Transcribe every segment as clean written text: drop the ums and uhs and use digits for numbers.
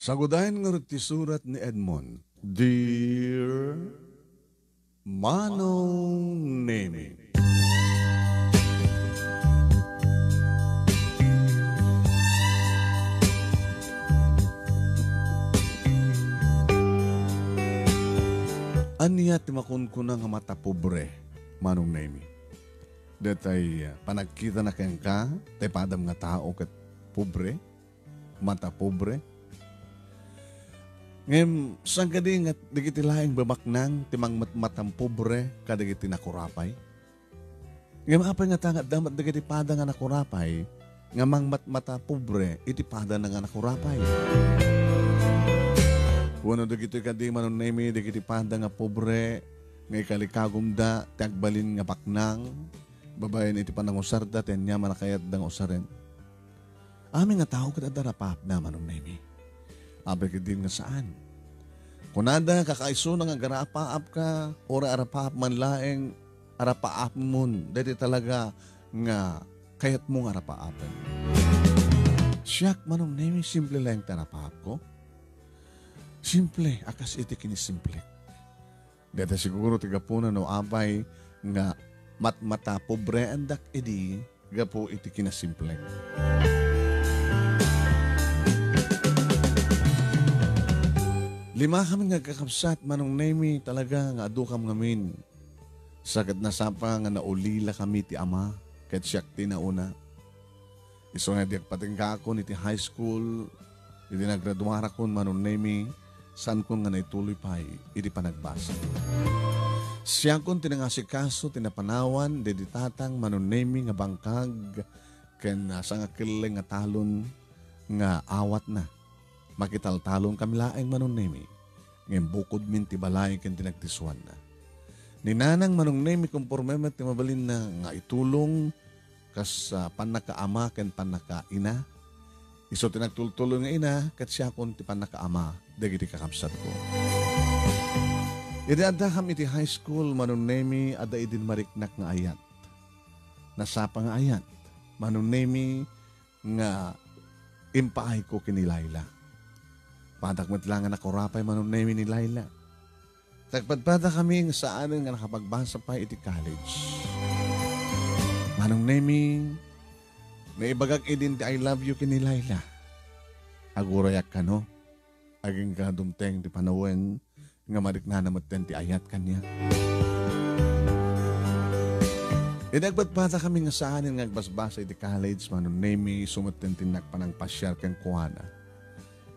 Sagudahin nga rin ti surat ni Edmund, Dear Manong Nemy. Aniya timakon ko na nga mata pobre, Manong Nemy. Datay panagkita na kayang ka, tay padam nga tao kat pobre, mata pobre. Ngayon, saan ka din at digiti lahing bamaknang timang matang pobre kadigiti nakurapay? Ngayon, apay nga tangat damat digiti pada nga nakurapay, nga mang mata pobre, iti pada na nga nakurapay. Wano digiti ka di Manong Nemy, digiti pada nga pobre, nga ikalikagom da, tiagbalin nga baknang, babayan iti panangusar da, tenya manakayat da nga usaren. Amin nga tao kita darapap na Manong Nemy. Abay ka din nga saan? Kunada kakaiso na nga garapaap ka, ora arapaap man laeng arapaap mon. Dati talaga nga kayat mong arapaapan. Siyak Manong Nemy, simple lang tarapaap ko. Simple, akas iti kinisimple. Dati siguro tiga po na no abay nga matmata pobre andak edi gapo iti kinasimple. Lima kami nga kakapsat Manong Nemy, talaga nga adukam ngamin. Sagad na sapa nga naulila kami ti ama, ket siyak ti nauna. Iso nga diyak patingka ako iti high school, iti nagraduara kon Manong Nemy, saan ko nga naituloy pa iti panagbasa. Siya kon tinangasikaso, tinapanawan, deditatang Manong Nemy nga bangkag, ken sa nga kiling nga talon nga awat na. Makitaltalon kami laeng Manong Nemy. Ngayon bukod min ti balay ken tinagtiswan na. Ninanang Manong Nemy kumpormemet ti mabalin na nga itulong kas panakaama ken panakaina. Iso tinagtultulong nga ina ket siya kon ti panakaama dagiti kakabsat ko. Idada kami ti high school Manong Nemy, ada idin mariknak nga ayat. Nasapa nga ayat. Manong Nemy nga impaay ko kini Layla. Padak matlangan ako rapay Manong Nemy ni Layla. Tagpadpada kami sa anin nga nakapagbasa pa iti college. Manong Nemy, naibagag idin ti I love you kini Layla. Agurayak ka no? Aging kadumteng ti panawen nga mariknanamat ti ayat kanya. Idagpadpada kami nga sa anin nga agbasbasa iti college Manong Nemy, sumaten tinak panang pasyar ken kuana.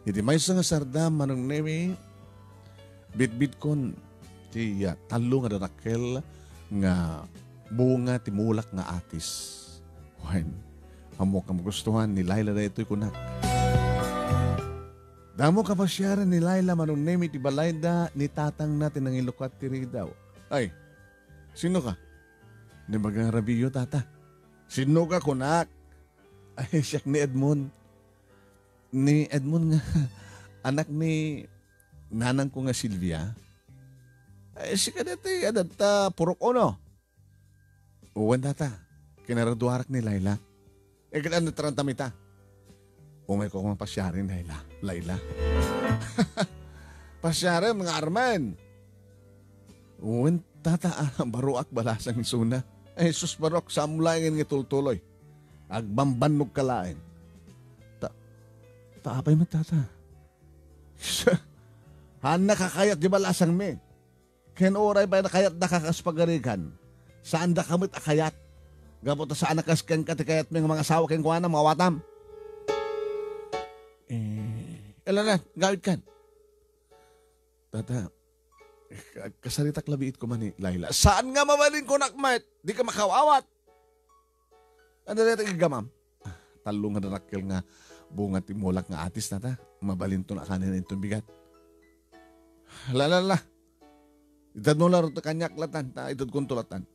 Iti may nga sardam Manong Nemy, bit-bit kon ti talo nga darakel nga bunga ti mulak nga atis. Wen, amo ka magustuhan ni Layla da ito'y kunak. Damo ka pasyaran ni Layla Manong Nemy ti balayda ni tatang natin ng ilukat tiri daw. Ay, sino ka? Di bagang Rabiyo tata. Sino ka kunak? Ay, siyak ni Edmund. Ni Edmund nga, anak ni nanang ko nga Silvia. Ay, si kadati, adata, purok ono. Uwan data, kinaraduarak ni Layla. Eh, kailan na tarantamita? Umay ko kung pasyarin, Layla. Pasyarin, mga Arman. Uwan tata, baruak balasang isuna. Ay, sus barok, samulayan nga tultuloy. Agbambanog kalain. Taapay matata. Han nakakayat di balasang me. Ken oray ba nakayat nakakaspagarigan. Saan da kamit akayat? Gapot sa anak kasken katikayat may mga asawa ken kuana mga watam. Elana, gawid kan. Tata, kasaritak labiit ko man ni Layla. Saan nga mabalin ko nakmat? Di ka makawawat. Ano na ito gamam? Talong nga nakil nga bunga timulak nga atis na ta. Mabalin to na kanin itong bigat. Lalala. Itad mo laro to kanyak latan. Itad kong tulatan.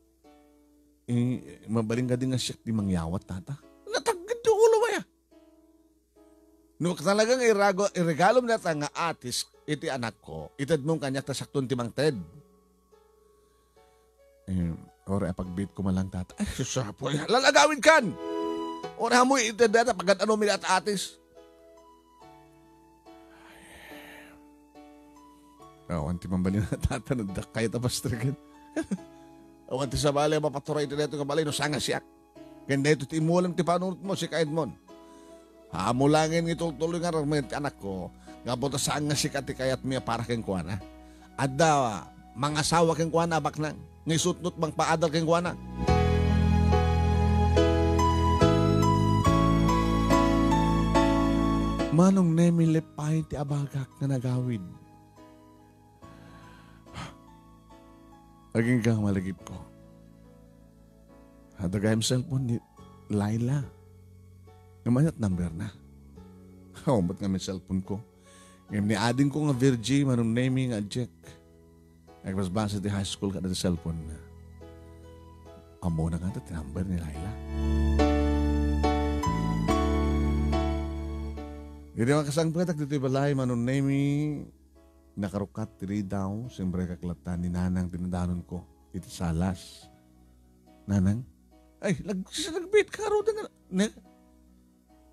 Mabalin ka din nga siyak di mangyawat tata. Natagad yung ulo ba ya? No talagang iregalo mo na ta nga atis iti anak ko. Itad mong kanyak ta sakton timang ted. Ora pagbit ko malang tata. Ay, susapoy. Lalagawin kan! Ora mo itad na pagkat ano minat atis. Awan ti mambalin na tatanod da kaya tapastrigan. Awan ti sa balay mapaturay ti dito nga balay no sanga siyak. Kaya dito ti imulam ti panunot mo si Edmund. Hamulangin ituloy nga rin ti anak ko. Nga buta saan nga sikat ti kayat miya para keng kuwana. Adda mga asawa keng kuwana baknang. Ngisutnot bang paadal keng kuwana. Manong Nemy lepay ti abagak nga nagawid. Aging kang malagip ko. Hadagay ang cellphone ni Laila. Ngamanat number na. Ba't nga may cellphone ko? Ngayon ni ading ko nga Virgie, Manong Nemy nga Jack. Nagbasbasa di high school ka na sa cellphone na. Amo na nga ito, number ni Laila. Hindi mga kasangpatak dito balay, Manong Nemy. Nakarukat, tiri daw, siyempre kaklatan ni Nanang tinadanon ko. Ito salas. Nanang? Ay, lagbit ka ro.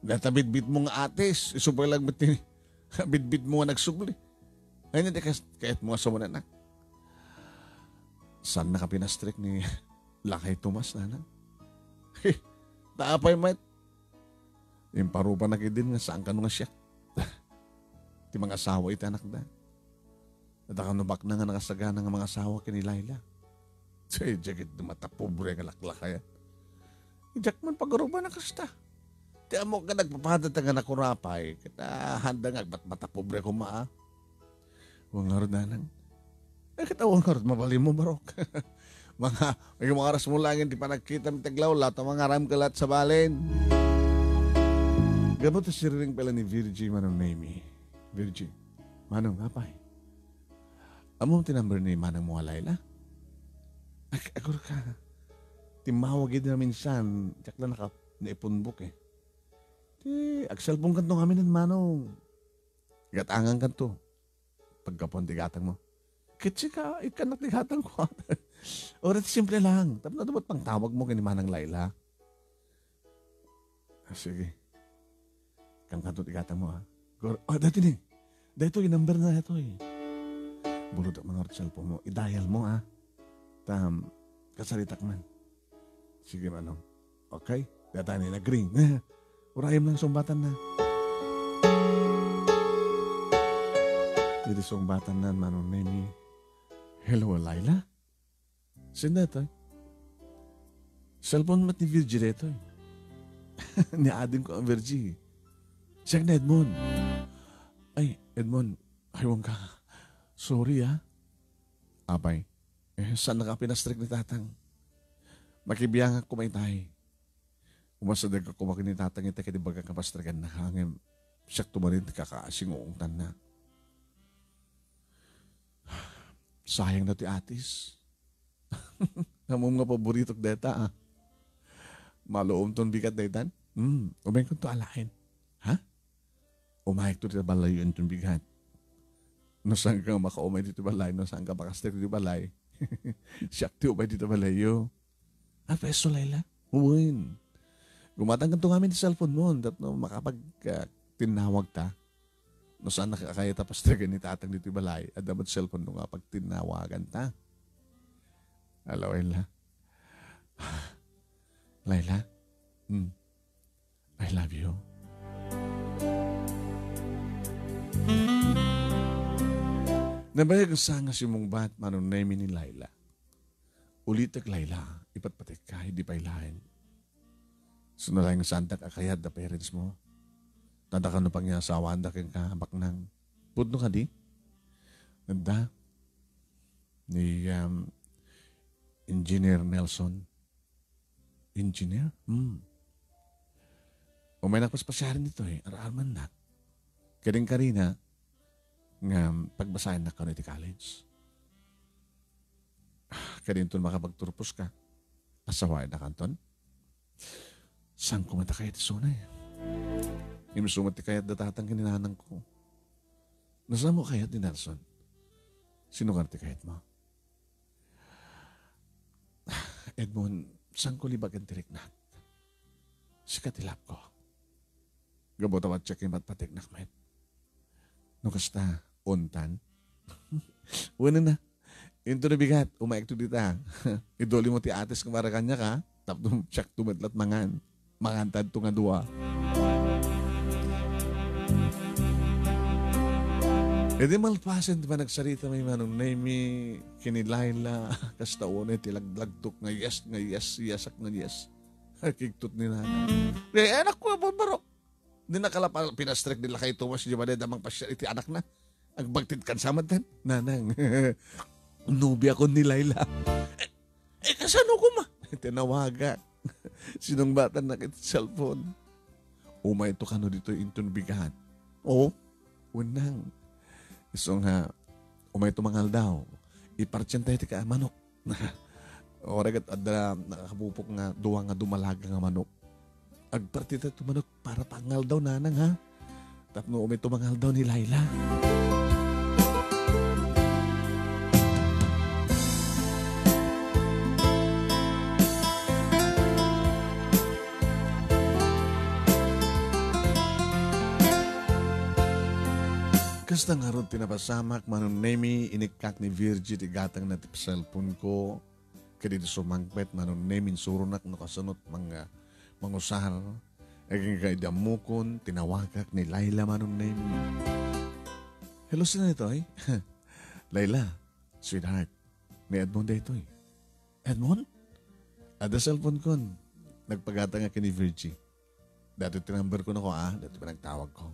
Natabit-bit mo nga atis. Isubay lang bit mo nga nagsubli. Ay, hindi kahit mo nga sa na. Saan nakapinastrik ni Lakay Tomas, Nanang? Taapay, mate. Yung parupa na din nga saan ka nung nga siya. Di mga asawa iti anak na. At akanubak na nga nakasagana ng mga asawa kini Laila. Say, Jacket na matapobre nga laklakaya. Jack man pagaruba na kasta. Di mo ka nagpapadat nga nakurapay. Kita handa nga ba't matapobre ko maa. Huwag nga rin nanang. Eh kita huwag nga rin mabali mo barok. May mga aras mo langin di pa nagkita ng taglaw. Lahat ang mga ram kalat sa balin. Gabot na siriring pala ni Virgie Manong Nemy. Virgie, Manong, apay. Amo ti number ni Manang mo Laila? Ako ka. Timawag yun na minsan. Tsak na naipunbok eh. Ti, agsalpong kanto kami ng Manong. Gatangan kanto. Pagkapon tigatang mo. Kitsi ka, ikanak tigatang ko. Orat simple lang. Tapos na dapat pang tawag mo kini Manang Laila. Sige. Kang kanto tigatang mo ha. Dati ni. Dito yung number na ito eh. Bulot ang mga cellphone mo. I-dial mo ha. Kasalitak man. Sige Manong. Okay? Data na nag-ring. Urayam lang sumbatan na. Dito sumbatan na Manong Nemy. Hello, Laila? Sino ito? Cellphone mat ni Virgie dito eh. Niadin ko ang Virgie. Siya na Edmund. Ay, Edmund. Ayaw ka. Sorry Abay. Saan nakapinastrik ni tatang? Makibiyang ako may tayo. Umasadag ako makin ni tatang ita kaya bagang kapastrikan na hangin. Siyak tumarin kakaasing uungtan na. Sayang na ti atis. Namum nga paborito deta Maloom ton bigat daytan. Umay ko to alahin. Ha? Umay ko to balay yun ton bigat. No saan ka makaumay dito balay, no saan ka makastek dito balay. Siyak ti umay dito balay yo. Peso Laila? Uwin. Gumatang kanto kami di cellphone mo, dat no makapag tinawag ta. No saan nakakaya tapastregan ni tatang dito balay, at dapat cellphone no nga pag tinawagan ta. Hello, Laila. Laila? I love you. Nabayag sa nga si mong bat Manong Nemy ni Laila. Ulitak Laila, ipatpatik ka, hindi pa ilahin. Sunalay nga santa kakayad na parents mo. Tadakan no pang yasawan da kang kabak ng pudno ka di? Nanda? Ni Engineer Nelson. Engineer? Umay nakpas pasyarin dito eh. Aralman na. Karing karina nga pagbasahin na community college. Karinton makapagturpos ka. Asawain na kanton. Saan kumata kaya ti sunay? Imusumati kaya datatang kininanang ko. Nasaan mo kaya ti Nelson? Sino ka ti kayat mo? Edmund, saan ko libag ang tiriknak? Sikatilap ko. Gabot awat check yung matpatik nakmet. No kasta, untan. Wala na. Into na bigat. Umaik to dita. Idoli mo ti ates kung para kanya ka. Tapos siyak tumatlat mangan. Mangantad to nga dua. E di malpasan, di ba nagsarita may Manong Nemy, kinilayla, kastaon ay tilagdagtok nga yes, yasak nga yes. Kiktot ni Nana. Anak ko, baro. Di nakalapal, pinastrek nila kay Thomas, di ba na damang pasya, iti anak na. Ang bagtid kan samat din. Nanang, nubya ko ni Layla. Kasano ko ma? Tinawaga. Sinong bata na kit cellphone. Umay to kano dito intun bigahan. Oo, unang. Isong umay to mangal daw. Ipartyan tayo tika manok. Oragat adda nakakabupok nga duwa nga dumalaga nga manok. Agpartita to manok para pangal daw nanang ha. Tapno umay to mangal daw ni Layla. Kasta nga ron tinapasamak, Manong Nemy, inikak ni Virgie, tigatang na tip cellphone ko. Kaya dito sumangpet, Manong Nemy, surunak, nakasunot, mga mangusar. Aging kay damukon, tinawagak ni Layla, Manong Nemy. Hello, sino ito eh? Layla, sweetheart, ni Edmund ito eh. Edmund? Ada cellphone ko, nagpagatang nga kini Virgie. Dati tinumber ko na ko dati pa nagtawag ko.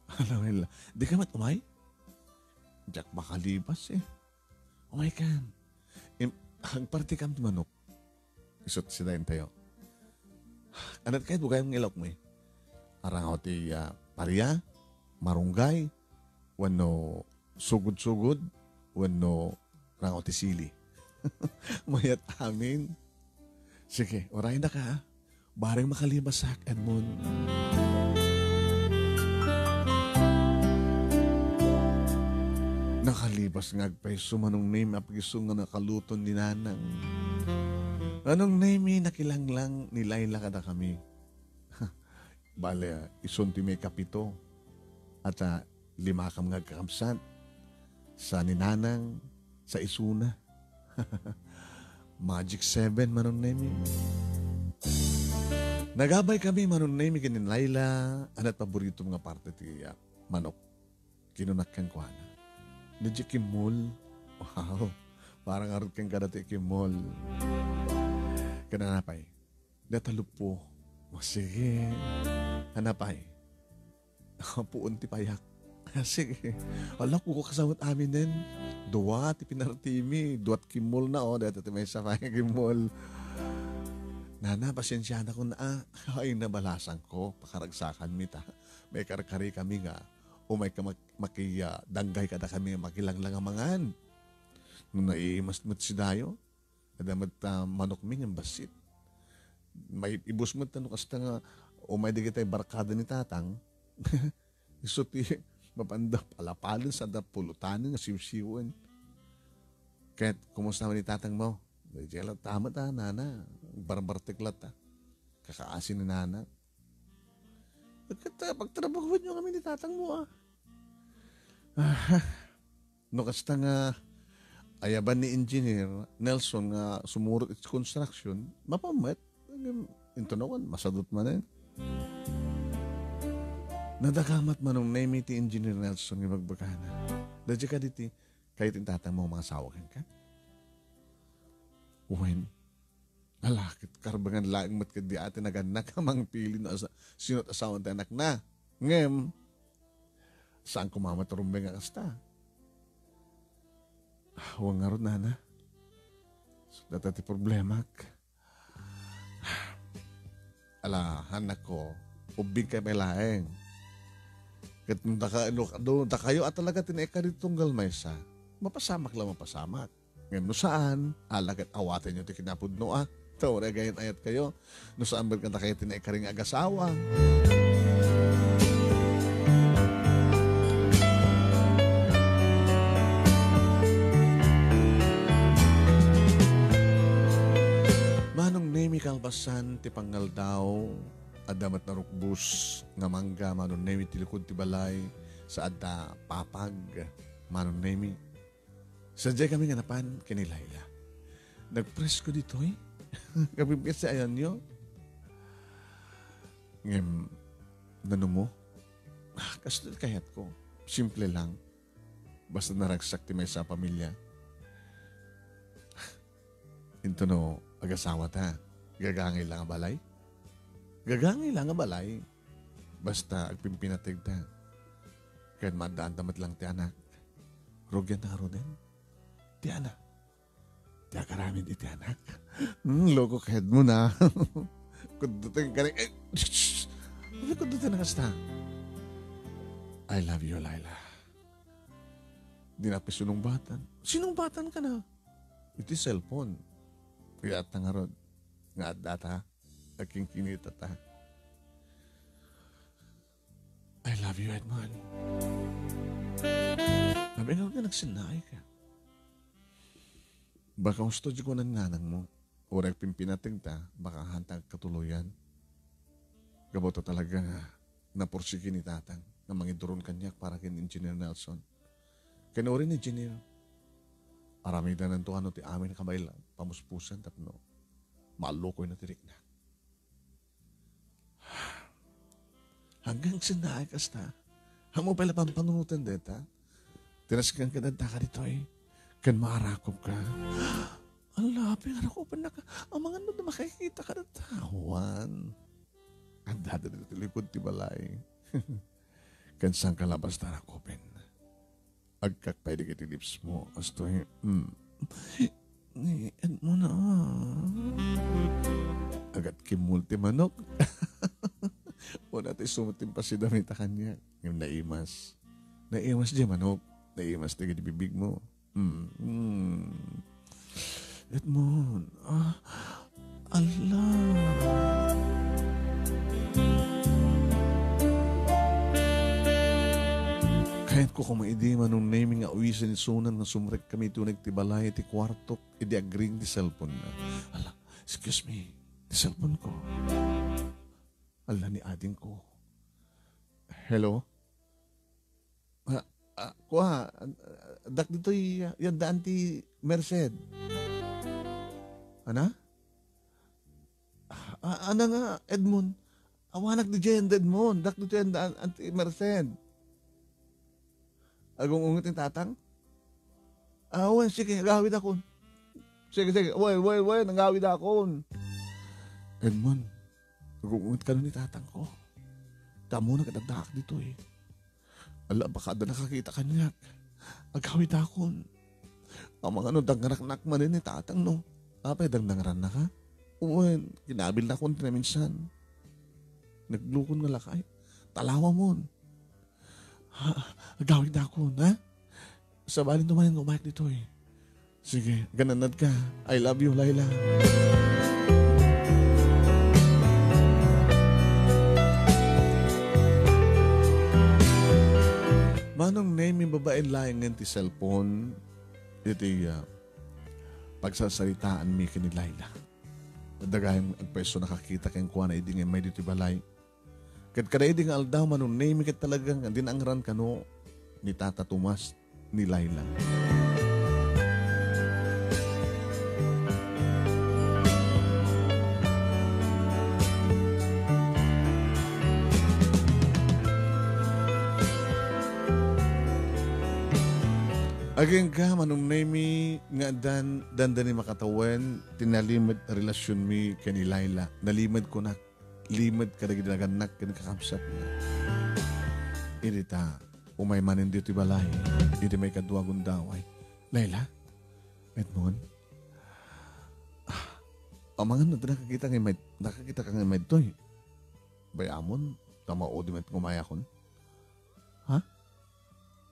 Alam, di ka mat umay? Diyak makalibas eh. Umay kan. Ang party kam tumanok. Isot sila yung tayo. Anat kahit bugay mong ilok mo eh. Arang ako ti pariya, marunggay, wano sugod-sugod, wano rang ako ti sili. Mayat amin. Sige, orahin na ka. Bareng makalibas sa Edmund. Nakalibas nga agpaiso Manong Nemy apagiso nga nakaluton ni Nanang. Manong Nemy nakilanglang ni Layla kada kami. Bale, isunti may kapito at 5 kam nga kakamsat sa ninanang sa isuna. Magic 7 Manong Nemy. Nagabay kami Manong Nemy kinin Layla anat paborito mga parte ti manok. Kinunak kang kuana. Nadya kimol. Wow. Parang arot kang kadati kimol. Kananapay. Natalup po. O sige. Hanapay. Puun ti payak. Sige. Wala ko kasawat amin din. Dua ti pinartimi. Duat kimol na dati ti may sapay kimol. Nana, pasensya na ko na ay nabalasan ko. Pakaragsakan mita. May karkari kami nga. Umay ka makidanggay ka na kami makilanglang amangan. Nung naiimas mo't si Dayo, nadamat manok mi ng basit. May ibus mo't tanong kasta nga, umay di kita barkada ni Tatang. Isuti, mapanda palapalin sa pulutanin nga siw-siwan. Kahit kumusta ni Tatang mo? Dahil tama nana. Barbartiklat kakaasin ni Nana. Pagtrabahuan nyo kami ni Tatang mo No kasta nga ayaban ni Engineer Nelson nga sumurot its construction, mapamat. Ito naman, masadot man Nadakamat Manong Nemy ti Engineer Nelson nga magbagana. Dadya ka diti, kahit yung Tatang mo mga sawakan ka? Uwen. Alakit, karbangan laing mat kadi ate naganak amang pili na sinot asawan tayo anak na. Ngem, saan kumamat rumbeng nga kasta? Huwag nga ron, Nana. So, datati problema. Anak ko, ubing kay may laeng. Kat nung kayo at talaga tineka ditong galmaysa, mapasamak lang mapasamak. Ngem, no saan? Alagat awatin nyo ti kinapudno Tawara gayon ayat kayo. No saan ba kanta kayo tinekaring agasawa? Manong Nemy kalbasan ti pangal daw adamat na rukbus nga mangga Manong Nemy ti likod ti balay sa adda papag Manong Nemy Sadya kami nga napan kinilayla. Nagpress ko dito eh. Kapipis sa ayan nyo. Ngem, nano mo? Kasto kayat ko. Simple lang. Basta naragsak ti may sa pamilya. Ito no, agasawa ta. Gagangay lang ang balay. Gagangay lang ang balay. Basta agpimpinatig ta. Kaya madaan damat lang ti anak. Rogyan na din. Ti anak. Ti akaramin ti anak. Loko ka head mo na. Kudutin ka rin. Kudutin na kasta. I love you, Laila. Dinapis yun ng batan. Sinong batan ka na? Iti cellphone. Kaya at nga rod. Nga at data. Aking kinita ta. I love you, Edmund. Nabingaw ka nagsinay ka. Baka gusto di ko ng nanang mo. Oray pimpinating ta, baka hantag katuluyan. Gaboto talaga nga napursigi ni tatang na mangiduron kanyak para kin Engineer Nelson. Kaya rin engineer. Aramida ng to ano ti amin kabayla, pamuspusan tapno. Malukoy na tirik na. Hanggang sinay kasta. Hamo pala pampanunutan deta. Tinaskan ka danta ka dito eh. Kan maarakop ka. Ang lapi, arakopan na ka. Ang mga nod na makikita ka ng tawan. Ang dada dito likod ti balay. Kan saan ka labas na arakopin. Agkakpay di kiti lips mo. Asto eh. End mo na. Agat kimulti manok. O natin sumutin pa si Damita kanya. Yung naimas. Naimas di manok. Naimas di kiti bibig mo. Edmund. Allah. Kahit ko kumaidi Manong Nemy nga uwisan ni Sunan nga sumrek kami ito nagtibalay ti kwartok, idi agring di cellphone na. Ala, excuse me, di cellphone ko. Ala ni ading ko. Hello? Kuha, dak dito yung daan ti Merced. Ana? Ana nga, Edmund. Awanak di dyan, Edmund. Dak dito yung daan ti Merced. Agong ungot yung tatang? Wen, sige, nagawid ako. Sige, way, nagawid ako. Edmund, agong ungot ka ni tatang ko. Tamo na kadagdak dito eh. Ala, baka da nakakita kanyak. Agawid ako. Ang mga dangarak-nak man ni tatang no. Apay, dangaran na ka? Uwen, kinabil na akong tinaminsan. Naglukon nga lakay. Talawa mo. Agawid na ako, ha? Sabalin tumanin ko balik dito eh. Sige, gananad ka. I love you, Laila. Manong Nemy babaeng laing ng ti cellphone. Iti pagsasalitaan mi kini Laila. Madagayang agpeso nakakita kayong kuha na iding may dito balay. Kat kada iding aldaw Manong Nemy kat talagang dinangran kano ni Tata Tomas ni Laila. Aging ka, Manong Nemy, nga dan ni makatawan, tinalimad relasyon mi kani Laila. Nalimad ko na, limad ka na ginaganak, kinakakamsat na. Irita, umay manin dito balay, iti may kadwa gundaway. Laila, Edmund, ang mga nakakita ka nga may toy. Bayamon, tamao di met kumaya kon. Ha?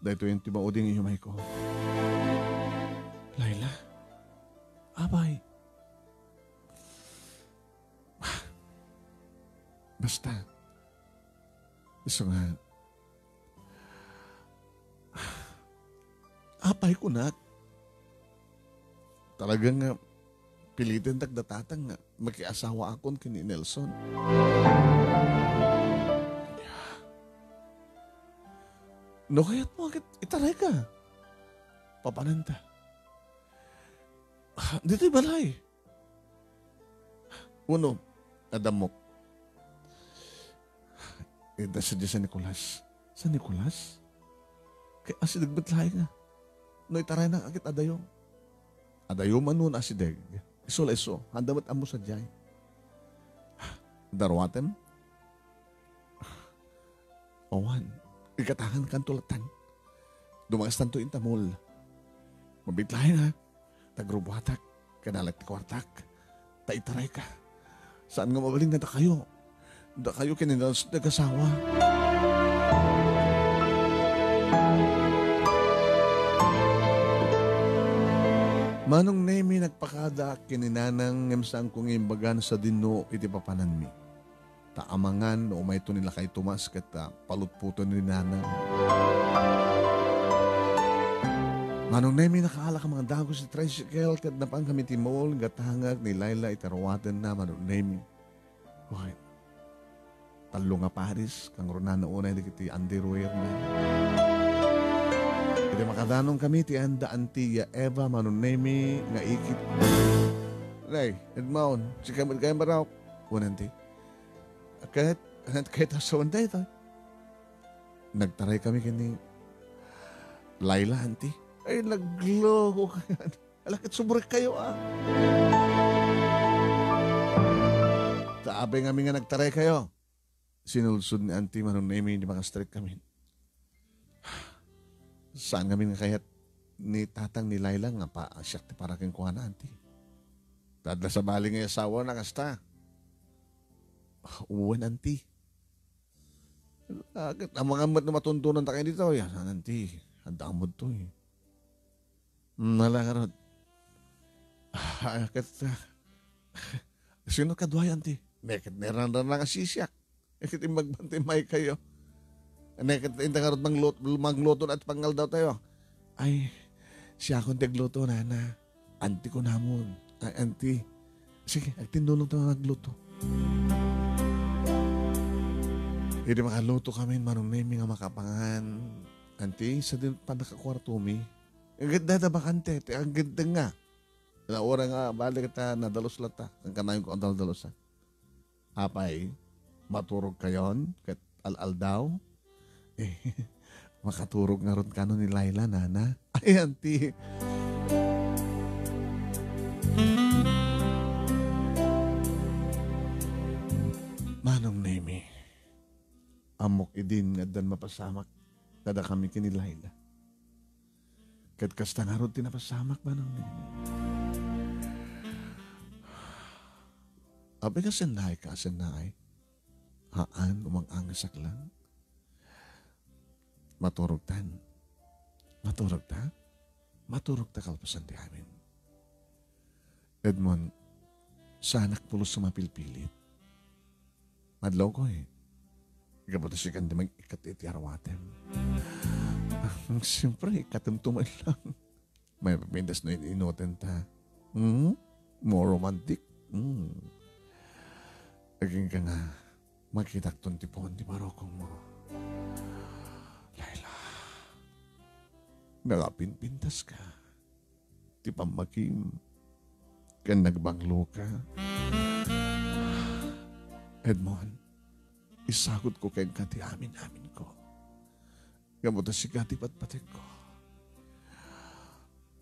Dahito yung timauding ihumay ko. Laila, abay. Basta, iso nga, apay ko na. Talagang nga, pilitin tagdatatang nga, makiasawa akon kini Nelson. No, kaya't mo, itaray ka. Papananta. Dito'y balay. Uno, adamok. Ida siya sa Nicolas. Sa Nicolas? Kaya asidagbatlahay nga. No itaray na akit adayo. Adayo man nun asidag. Iso, handamat amo sa diyay. Darwatem? Owan, ikatahan kan tulatan. Dumangas tanto intamol. Mabitlahay na. Tagrubuhatak. Kanalat ti kwartak. Taitaray ka. Saan nga mabaling na kayo? Da kayo kininalas nag-asawa. Manong Nemy nagpakada kininanang ngemsang kong imbagan sa dino iti papananmi. Taamangan no umay ito nila kay Tomas kata palutputo ni nanang. Manong Nemy nakaala ka mga dagos si tricycle kat napang kami timol gatangag ni Laila itarawatan na Manong Nemy. Okay. Talo nga Paris kang runana unay di kiti underwear na. Iti makadanong kami ti anda antiya Eva Manong Nemy nga ikit. Lay, Edmund, si kamad kaya maraw. Unanti. Kahit asawan tayo ito. Nagtaray kami kini Laila anti. Ay, nagloko kayo. Alakit subrek kayo Taabe nga nga nagtaray kayo. Sinulsud ni Auntie Manong Nemy hindi makastrike kami. Saan kami nga kayat ni tatang ni Laila nga pa siyak ti para king kuha na Auntie. Tadla sa bali nga asawa na kasta. Umuwan Auntie. Ang mga amat na matuntunan ta kayo dito. Yan Auntie. Handa ang mood to Nalangarod. Sino kadway Auntie? Nekit neran nga sisyak. Nekit magbantay kayo. Nekit intangarod magluto at pangal daw tayo. Ay, siya akong tagluto na. Auntie ko namon. Ay, Auntie. Sige, agtindulong tayo magluto. Hindi makaluto kami, Manong Nemy nga makapangan. Auntie, sa din pa nakakwarto mi. Ang ganda na bakante, ang ganda nga. Na oras nga, balik kita, nadalos lata. Ang kanayon ko ang dalos Apay, maturog kayon, kat al-al daw. Makaturog nga ron kano ni Laila, nana. Ay, Auntie. Manong Nemy, amok idin nga dan mapasamak, kada kami kini Laila. Kat kasta nga ron tinapasamak, Manong Nemy. Abi ka senay. Haan, umang-angasak lang. Maturog ta? Maturog ta kalpasan di amin. Edmund, sa anak pulos sumapilpilit. Madlaw ko Ikabuta siya kan di mag-ikat iti arawatem. Siyempre, ikatumtuman lang. May papindas na inoten ta. More romantic. Aging ka nga, magkitakton tipon di barokong mo. Laila, nagapinpintas ka. Di pamakim, kan nagbanglo ka. Edmund, isagot ko kay kati amin ko. Gamuta si kati patpatik ko.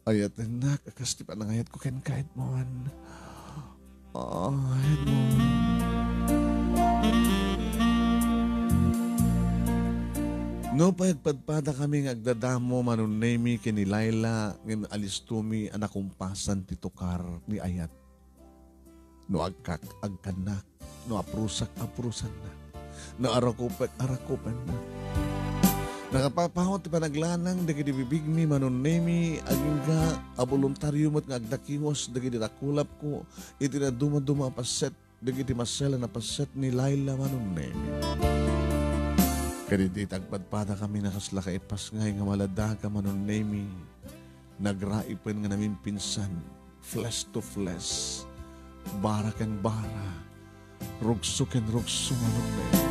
Ayatenka, kakas di panangayat ko kay Edmund. Edmund. No pagpadpada kami agdadamo Manong Nemy kini Laila ngin alistumi anak kumpasan ti tukar ni Ayat. No agkanak, no aprusan na. No arakupen na. Nakapapahot ti panaglanang dagiti bibig ni Manong Nemy agingga a voluntaryo mo't nga agdakiwas dagiti dakulap ko iti na dumaduma paset dagiti masela na paset ni Laila Manong Nemy. Kadi tagpadpada kami nakasla ka ipas ngay nga maladaga Manong Nemy. Nagraipen nga namin pinsan, flesh to flesh, bara ken bara, rugso ken rugso Manong Nemy.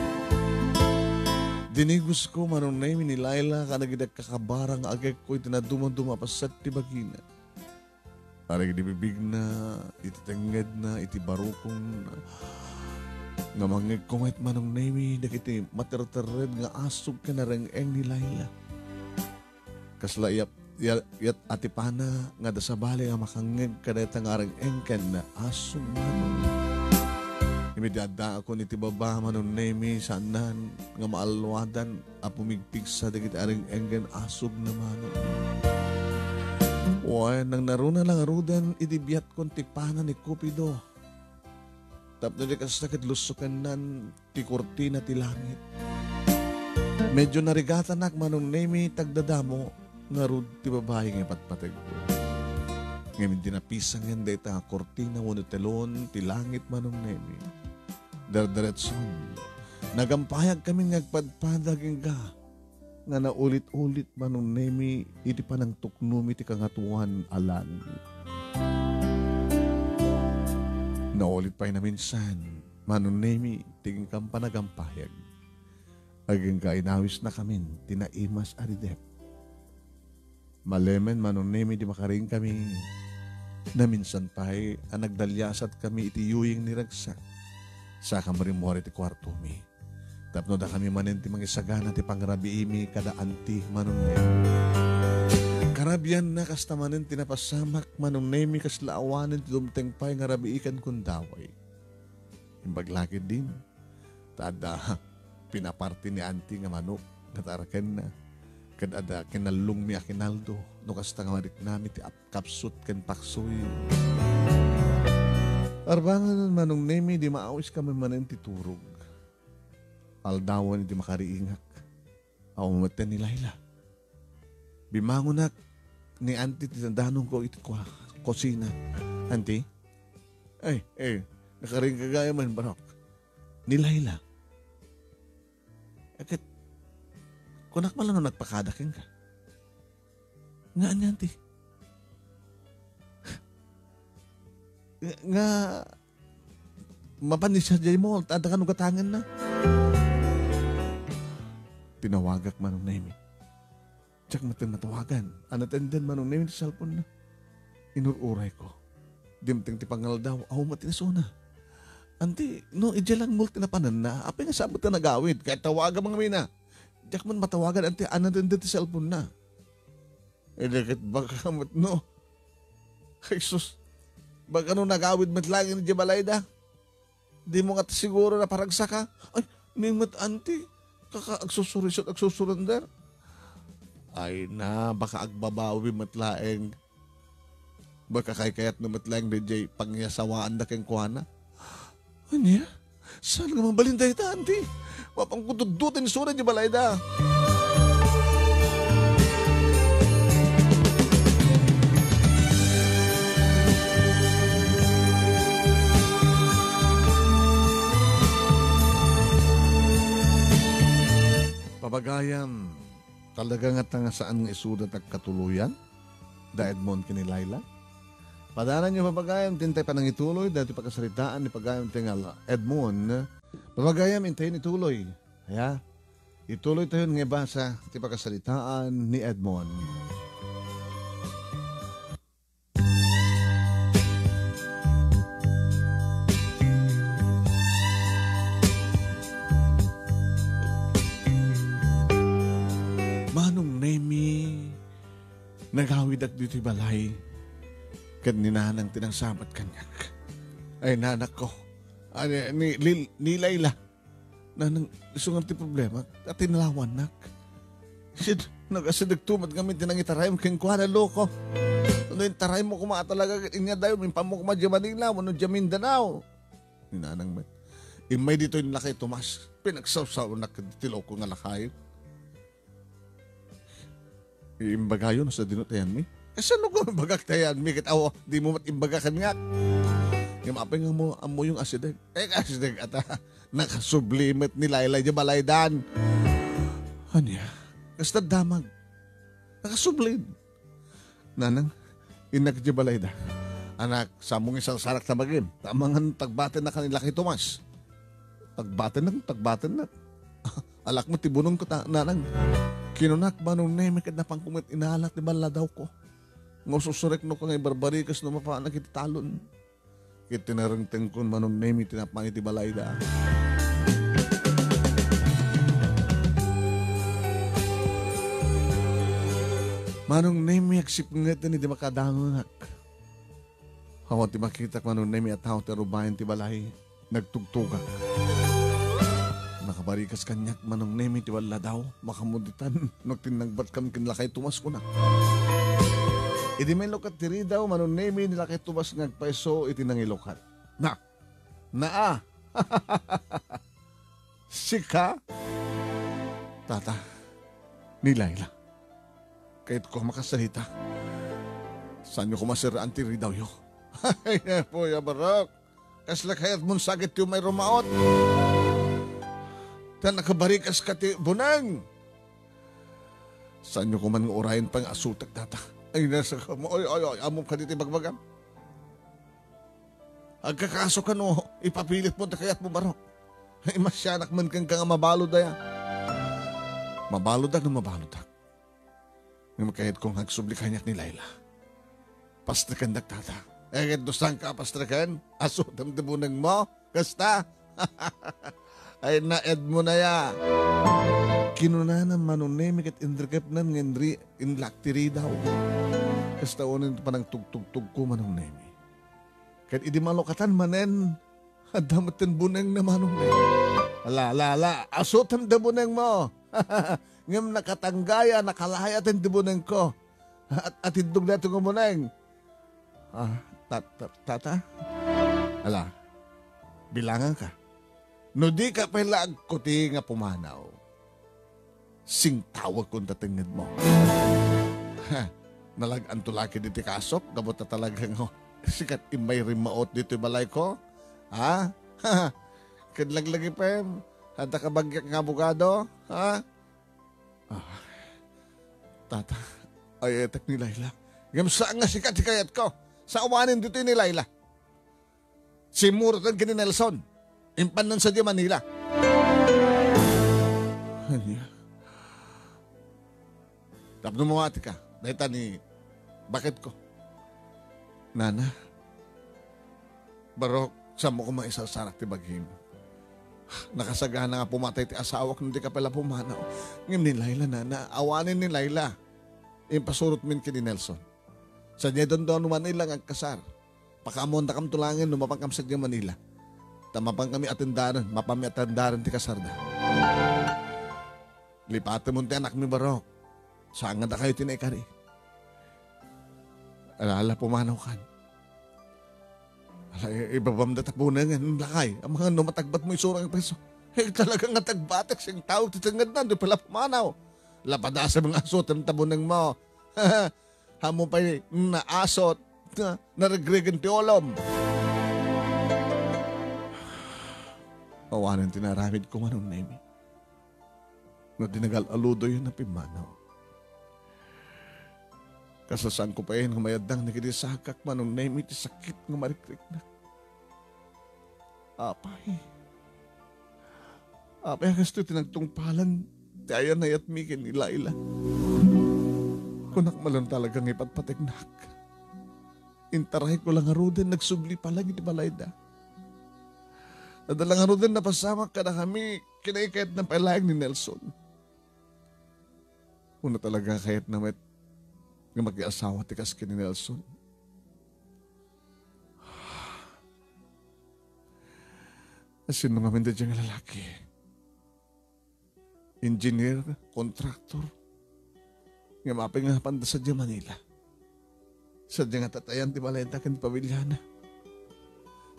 Dinigos ko Manong Nemy ni Laila ka nagidag kakabarang agay ko itinaduma-duma pasat ti bagina. Aring iti bibig na, iti tenged na, iti barukong na. Nga mangig kumait Manong Nemy, iti matertered nga asog ka na reng-eng ni Laila. Kasla yat atipana nga dasabali nga makangig ka na itang areng-eng ka na asog Manong. Imediada ako niti baba Manong Nemy, saanan nga maalwadan apumigpig sa dagiti areng-eng kan asog na Manong. Uy, nang naruna lang arudan, idibiyat kong tipana ni Cupido. Tapos na kasakit lusukan nan, ti kurtina ti langit. Medyo narigata nak Manong Nemy, tagdadamo, narud ti babae ng patpatag ko. Ngayon dinapisang yan dita, kurtina, wano telon, ti langit Manong Nemy. Dardaretson, nagampayag kami ngagpadpadaging ka. Nga naulit-ulit Manong Nemy, iti panang tuknum iti kangatuan alan. Naulit pa'y na minsan, Manong Nemy, tingin kang panagampayag. Aging kainawis na kami, tinaimas aridep. Malemen Manong Nemy, di makaring kami, na minsan pa'y anagdalyasat kami iti yuying ni Ragsak. Sa kamarimori ti kwarto mi. Tapno da kami manenti mangisagana ti pangrabiimi kada anti Manong Nemy. Karabian na kasta manenti napasamak Manong Nemy kasla awanin ti dumteng pay nga rabiikan kundaway. Imbaglakid din. Tada pinaparti ni anti nga manok nataraken na. Kadada kinalung mi akinaldo no kasta nga marik nami ti kapsut ken paksoy. Arbangan Manong Nemy di maawis kami manenti turog. Aldawan di makariingak. Aumatan ni Laila. Bimangunak ni Auntie tinandanong ko iti kusina. Auntie? Nakaring kagaya man barok. Ni Laila. Akit, kunak malang nung nagpakadaking ka. Nga niya, Auntie? Nga, mapanis siya dyan mo, tada ka nung katangan na. Tinawagak Manong Nemy. Tsak matawagan. Anatendan Manong Nemy sa cellphone na. Inururay ko. Dimteng ti pangal daw. Aw matinasona. Anti, no, idya lang multi na panan na. Apay nga sabot na nagawid. Kaya tawagan mga mina. Tsak man matawagan. Anti, anatendan ti cellphone na. Dekit baka kamot no. Jesus. Baka no nagawid matlangin ni Jabalayda. Di mo nga siguro na paragsa ka. Ay, nimot Auntie. Agsusurisot, agsusurrender. Ay na, baka agbabawi matlaeng. Baka kayat na matlaeng DJ pangyasawaan na keng kuhana. Anya? Saan nga mabalintay ta, Auntie? Mapangkutudutin sura di Balayda. Pabagayam, talaga nga saan nga isudat at katuluyan? Da Edmund kini Laila? Padanan niyo pabagayam, tintay pa nang ituloy, dati pagkasalitaan ni pagayam tingal Edmund. Pabagayam, intayin ituloy. Kaya, ituloy tayo nga basa ti pagkasalitaan ni Edmund. Manong Nemy, nagawid at dito'y balay, kad ninanang tinangsamat kanyak. Ay, nanak ko, ni Laila, nanang isungan ti problema, at tinalawan nak. Sid, nagasidagtumad kami tinangitaray mo keng kuha na loko. Ano yung taray mo kumaa talaga, inya dayo, minpa mo kumadya Manila, ano dya Mindanao. Ninanang man, imay dito yung lakay Tomas, pinagsaw-saw na tiloko nga lakay. Imbagayon sa dinutayan mi. Kasi ano ko imbagak tayan mi? Kitawa, di mo matimbagakan nga. Yung apay nga mo, amo yung asideg. Asideg ata, nakasublimet ni Laila dyan balaydan. Anya, kasta damag. Nakasublim. Nanang, inak dyan balayda. Anak, samong isang sarak na magim. Tamangan tagbaten na kanila kay Tomas. Tagbaten na. Alak mo, tibunong ko nanang. Kinunak Manong Nemy kad na pangkumit inalat ni bala daw ko. Ngususurek no ka ngay barbarikas no mapaan na talon. Kit tinarangteng kon Manong Nemy tinapang iti balay da. Manong Nemy aksip nga ito ni di makadangak. Hawa ti makita Manong Nemy at hawa ti rubayan ti balay. Nagtugtugak. Nakabarikas kanyak Manong Nemy ti wala daw. Makamuditan. Nagtinagbat kam kinlakay tumas ko na. Iti may lokat tiri daw Manong Nemy nilakay tumas ngagpaiso iti nangilokat. Na. Sika. Tata. Ni Laila. Kahit ko makasalita. Saan nyo kumasiraan tiri daw yo? Ay, po ya barok. Kasla kayat mong sakit yung may rumaot. Tan nakabarikas ka ti bunang. Saan nyo kuman urayan pang asutak data? Ay, nasa ka mo. Ay, among ka dito bagbagam. Agkakaso ka no, ipapilit mo na kayat mo barok. Ay, masyanak man kang kang mabalo daya. Mabalo da no mabalo da. Ngayon kahit kong hagsubli kanyak ni Laila. Pastrikan nagtata. Eh, dosang ka pastrikan? Aso, damdabunan mo? Kasta? Ay na Edmund na ya. Kinunanan Manong Nemy kat indrikap nan ngendri inlaktiri daw. Kasta unin pa ng tugtugtug ko Manong Nemy. Kat idi malokatan manen. Adamatin buneng na Manong Nemy. Ala. Aso, damdabunan mo. Ngam nakatanggaya, nakalahayat ang dibunang ko. At hindog na itong umunang. Tata? Ala, bilangan ka. No di ka pala agkuti nga pumanaw. Sing tawag kung tatingid mo. Nalag-an tulaki diti kasok, gabot na talagang sikat imay rimaot dito balay ko. Ha? Kadlaglagi pa yun. Handa ka bagyak ng abogado? Ha? Tata, ayatek ni Laila. Ngam saan nga sikat hikayat ko? Sa awanin dito ni Laila. Si Muratan kini Nelson. Impan nun sa di Manila. Tapos numawati ka. Dahita ni, bakit ko? Nana, barok, saan mo ko maisasarak ti baghim? Nakasagana nga pumatay ti asawak hindi ka pala pumanaw. Ngayon ni Laila na awanin ni Laila. Impasurot min kini Nelson. Sa niya doon Manila ang kasar. Pakamon na kam tulangin lumapang kam sa Manila. Tamapang kami atendaran, mapami atendaran ti kasar na. Lipatan mo ti anak mi barok. Saan nga na kayo tinaikari? Alala pumanaw kan. Ibabam na tapunan nga ng lakay. Ang mga numatagbat mo isurang peso. Eh talagang natagbatak siyang tao titangad na. Doon pala pumanaw. Lapadasa mga asot ang tabunan mo. Hamo pa naasot. Naregregan ti olom. Pawanan tinaramid ko Manong Nemy. Na dinagal-aludo yun na pimanaw. Kasasan ko pa yun humayadang nakinisakak Manong Nemy ti sakit ng marikrik na. Apay gusto tinagtungpalan ti ayan na yatmikin ni Laila. Kunak malang talagang ipatpatignak. Intaray ko lang aruden nagsubli pa lang iti balayda. Nadalang aruden na pasamak ka na kami kinaikayat ng palayag ni Nelson. Una talaga kahit na may nga mag-iasawa tikas ka ni Nelson. Sino nga minda diyang lalaki? Engineer, contractor. Nga mapay nga panda sa diyang Manila. Sa diyang tatayan ti Valenta kan Pavilyana.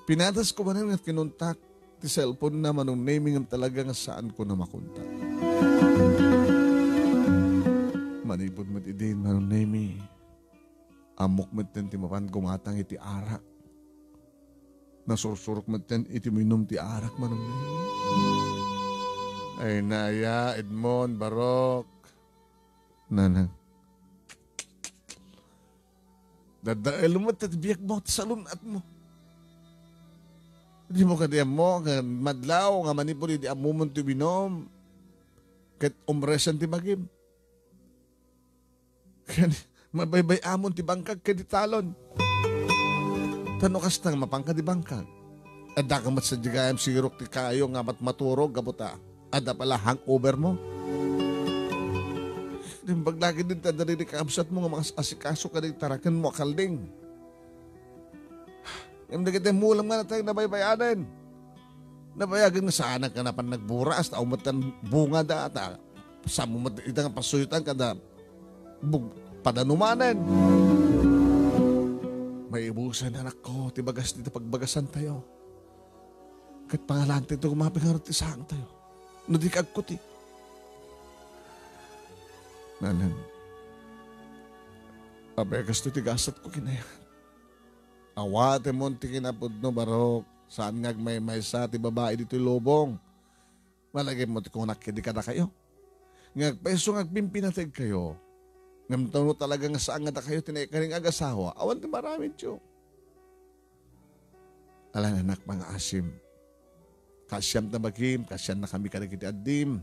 Pinatas ko man nga kinuntak ti cellphone na Manong Nemy nga talaga nga saan ko na makontak. Manipod mo ti din, Manong Nemy. Amok mo ten ti mapan gumatang iti arak. Nasursurok mo ten iti minum ti arak, Manong Nemy. Ay naya, Edmund, barok. Nanang. Dadael mo at biyak mo at salunat mo. Hindi mo kadiyan mo, madlaw, nga manipuli di amumon ti binom. Kahit umresan ti magim. Kaya Mabaybay amon ti bangkag kadi talon. Tano kastang mapangka di bangkag. Adda ka mat sa digayam sirok ti kayo nga mat maturog gabuta. Adda pala hangover mo. Dimbag lagi din tadari di kaabsat mo nga mga asikaso ka di tarakan mo akalding. Yung nagitay mulam nga na tayo nabaybayanan. Nabayagan nga sa anak ka na pan nagburas na umatan bunga da at sa mumat itang pasuyutan ka da padanumanan. May ibusan anak ko, tibagas dito pagbagasan tayo. Kahit pangalante ito kumaping harap isang tayo. No di kagkuti. Nanan, abegas ito tigasat ko kinaya. Awate mo ti kinapod no barok. Saan nga may sa ti babae dito lobong. Malagay mo ti kunak kedi kada kayo. Nga peso ngagpimpinatag kayo. Ngamtaw no talaga nga saan nga kayo tinaykaring agasawa. Awan ti maraming tiyo. Alang anak mga asim. Kasyam na bagim, kasyam na kami kadagiti adim.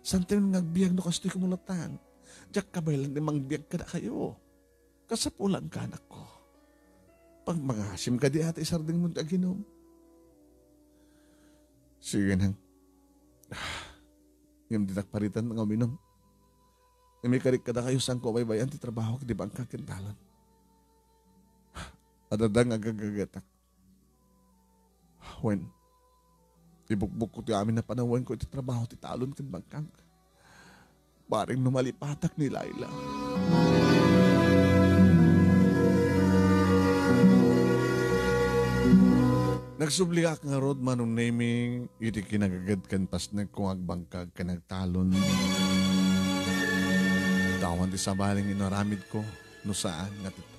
Saan tayo ngagbiyag no kastoy kumulatan? Diyak kabaylan di mangbiyag kada kayo. Kasapulan ka anak ko. Pag mga asim ka di ate isarding mo aginom. Sige nang. Yung dinakparitan ng uminom. May karik kada kayo saan ko baybayan ti trabaho di ba ang kakintalan. Adadang agagagatak. When ibukbuk ko ti amin na panawan ko iti trabaho ti talon kin bangkang. Paring numalipatak ni Laila. Nagsubligak nga rod Manong Nemy, iti kinagagad kan pas nagkung agbangkag ka nagtalon. Tawan ti sabaling inaramid ko, no saan nga tita.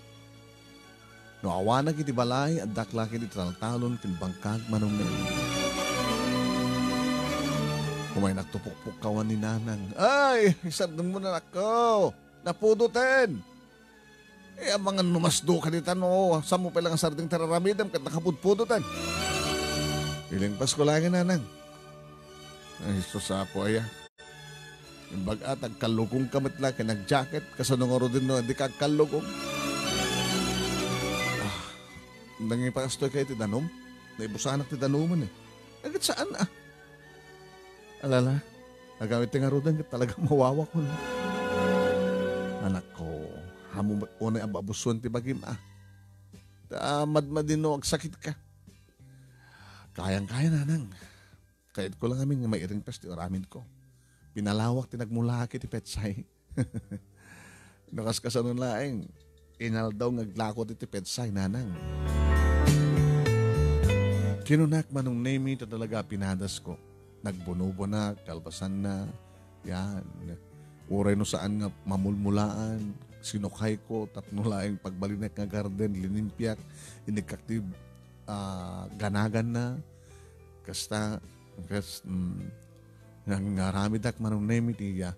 No awanag iti balay, at daklaki iti taltalon kin bangkag Manong Nemy. Kumay nagtupukpuk kawan ni nanang, ay, isardun mo na ako, napudutin. Eh, ang mga numasdo ka dito, no? Saan mo palang ang sarding tararamidam kat nakapudpudutan? Iling Pasko lagi, nanang. Ay, susapo, aya. Yung bagat, agkalugong kamit lang, nag-jacket, kasanong din, no? Hindi ka agkalugong. Nanging pakastoy kayo ti danom? Naibusanak ti danoman, eh. Agad saan, ah? Alala, nagamit ti nga rodan, talagang mawawa ko, no? Anak ko, hamumat po na ababuson ti bagim madmadin no agsakit ka. Kayang-kaya nanang. Kahit ko lang amin nga may iring pes ti oramin ko. Pinalawak ti nagmulaki ti petsay. Nakaskasanon laeng. Inal daw ngaglako ti petsay nanang. Kinunak Manong Nemy ito talaga pinadas ko. Nagbunubunak, kalbasan na. Yan. Uray no saan nga mamulmulaan. Sinukay ko, tatno laing pagbalinak nga garden, linimpiak, inikaktib, ganagan na, kasta, ngaramidak Manong Nemy tiya,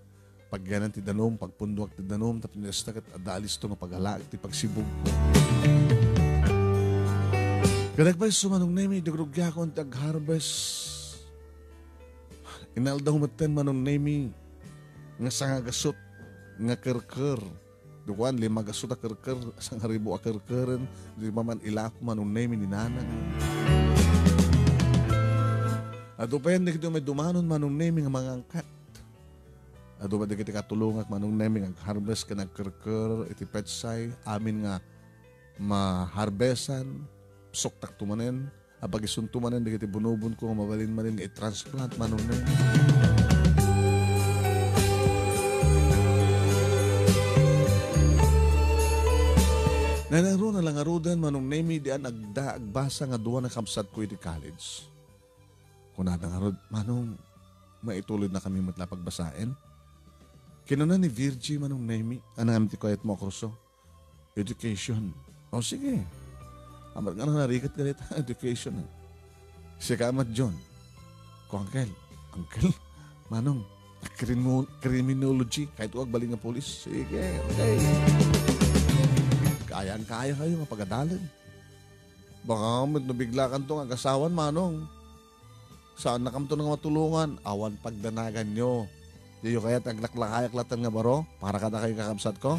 pagyanan ti danom, pagpunduak ti danom, tapos nilastakat adalis to nga paghalak ti pagsibog ko. Kadagbay so Manong Nemy, dagrugya ko ang tag-harvest. Inaldaw maten Manong Nemy, nga sangagasot, nga kerker. Duwan, 5 gasot a kerker, 1,000 a kerkeren, 5 man ilako Manong Nemy ni nanang. Ado pa yan, di may dumanon Manong Nemy nga mga angkat. Ado pa di kita katulungat Manong Nemy nga harvest ka nagkerker, iti petsay, amin nga maharbesan, soktak tumanen, apag isuntumanen, di kita bunubun ko, mabalin manin, i-transplant Manong Nemy. Nanaro na lang arudan Manong Nemy diyan agbasa nga duwa na kamsat ko iti college. Kung nadang arud, Manong, maituloy na kami matla pagbasain. Kinuna ni Virgie Manong Nemy, anang ti Ayat mo kurso. Education. O sige. Amat nga na narikat ka rin education. Si Kamat John. Ko Uncle, Manong, criminology, kahit huwag baling nga polis. Sige, okay. Kayang-kaya kayo nga pagadalan. Baka nabigla kan to nga kasawan, Manong. Saan na kamto nga matulungan? Awan pagdanagan nyo. Diyo kaya taglaklakayaklatan nga baro? Para kada kayo kakamsat ko?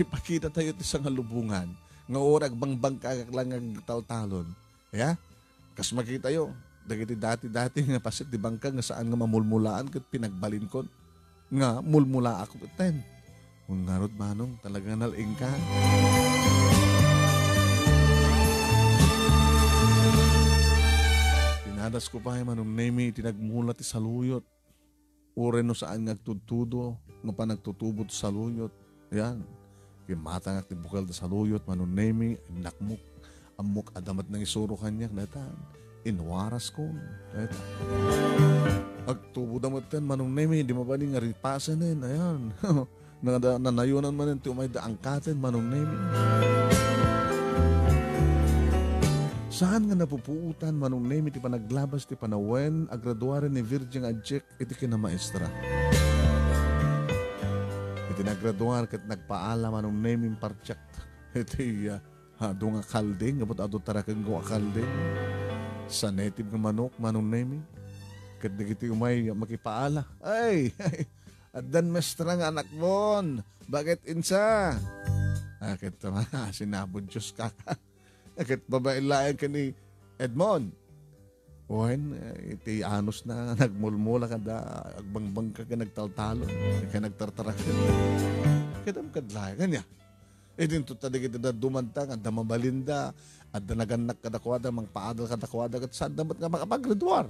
makipakita tayo ti sa nga lubungan, nga orag bangbang kagak lang ang taltalon. Ya? Kas makita yo, dagiti dati nga pasit di bangka nga saan nga mamulmulaan kat pinagbalin ko. Nga mulmula ako iten. Kung narod manong talaga nalaing ka. Tinadas ko pa Manong Nemy, tinagmula ti saluyot. Ure no saan nagtutudo, nga pa nagtutubo ti saluyot. Yan. Kimata nga ti bukal ti saluyot, Manong Nemy, nakmuk, amok adamat ng isuro kanya, natan. Inwaras ko. Natan. Agtubo damat yan, Manong Nemy, di mabaling nga ripasan din. Ayan. Nanayunan man yan, umay daangkatin, Manong Nemy. Saan nga napupuutan, Manong Nemy, ti panaglabas, ti panawen, agraduare ni Virgin Adjek, iti kinamaestra. Iti nagraduar, kat nagpaala, Manong Nemy, parchak, iti doon nga kalding, abot ado tarakan ko akalding, sa native ng manok, Manong Nemy, kat nagiti umay makipaala, ay, adan mestra nga anak mon, bakit insa? Akit naman, sinabod Diyos kaka. Akit babailayan ka ni Edmund. Uwan, iti anos na nagmulmula ka da, agbangbang ka nagtaltalo, ka nagtartarak ka. Kadam kadlayan kanya. E din to tadig iti da dumantang, at da mabalinda, at da naganak kadakwada, mang paadal kadakwada, at saan damat nga makapaggraduar.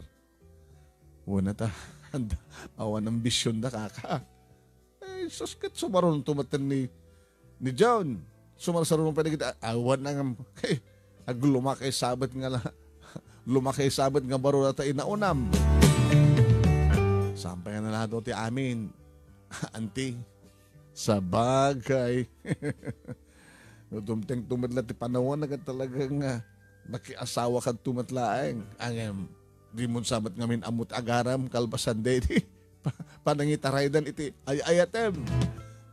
Una ta, awan ang bisyon na kaka. Eh, suskit sumaron tumatan ni John. Sumarasarunong pa kita, awan na nga, lumakay sabat nga lumakay sabat nga baro na tayo naunam. Sampay na lahat ti amin. Auntie, sa bagay. Dumteng tumadla ti panahon na talagang nakiasawa ka tumatlaeng. Ang di mo sabat ngamin amut agaram kalbasan de panangitaraydan iti ay-ayatem.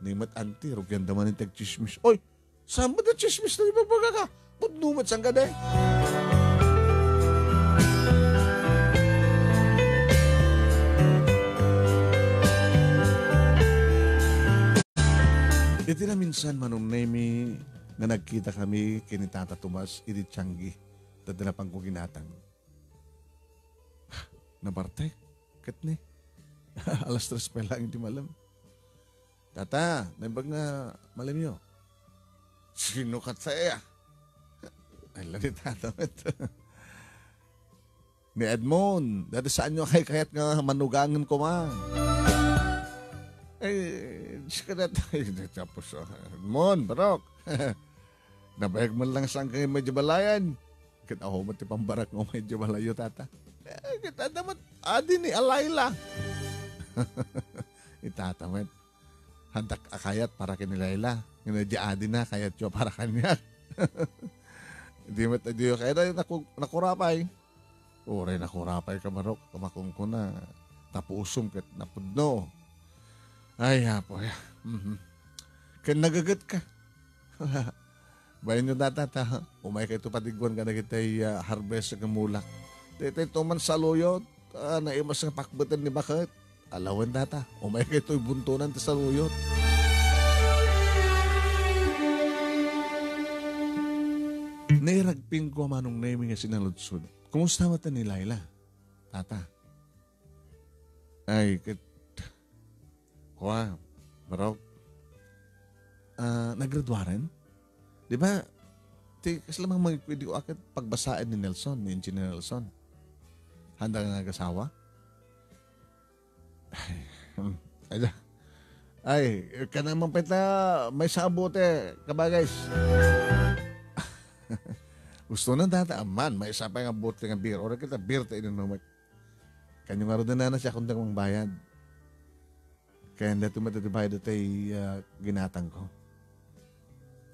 Nimat auntie, rugyan daman yung tag-chismis. Oy, saan ba na chismis na ibabaga ka? Pudnumat sang ka de. Iti na minsan, Manong Nemy, na nagkita kami kini Tata Tomas, iti Tianggi, dadala pang kuginatang. Nabarte, katne. Alas 3 pa lang, hindi malam. Tata, nabag nga malam nyo. Sino kat sa iya? Ay, lanit Tata. Ni Edmund, dati saan nyo kayat nga manugangan ko man. Eh, siya na tayo. Tapos, Edmund, barok. Nabayag man lang saan kayo medyo balayan. Kita ako mati pambarak mo medyo balayo, Tata. Eh, kita damat, adi ni Alayla. Itatamat. Handak akayat para kinilayla. Nginadya adi na, kayat yo para kanya. Hindi mo tayo kaya na nakurapay. Ure nakurapay ka marok. Kamakong ko na tapusom kat napudno. Ay hapo ya. Kaya nagagat ka. Bayan nyo Tata. Umay kayo patigwan ka na kita'y harvest sa gamulak. Dito tuman sa luyot. Naimas ng pakbatan ni Bakit. Alawan Tata. Umay kayo ito'y buntunan sa luyot. Nairagping ko Manong Nemy nga sinaludsod. Kumusta mata ni Laila? Tata. Ay, Kuha, barok. Naggraduaren? Di ba? Kasi lamang magpwede ko akit pagbasaan ni Nelson, ni Engineer Nelson. Handa nga nag-asawa? Ay, ka naman pita, may sabote, kabagays. Gusto na Tata, man, may isa pa nga bote nga beer. Ora kita, beer tayo nung kanyang nga rin na siya kung mong bayad. Kaya hindi tumatitibay dito ay ginatang ko.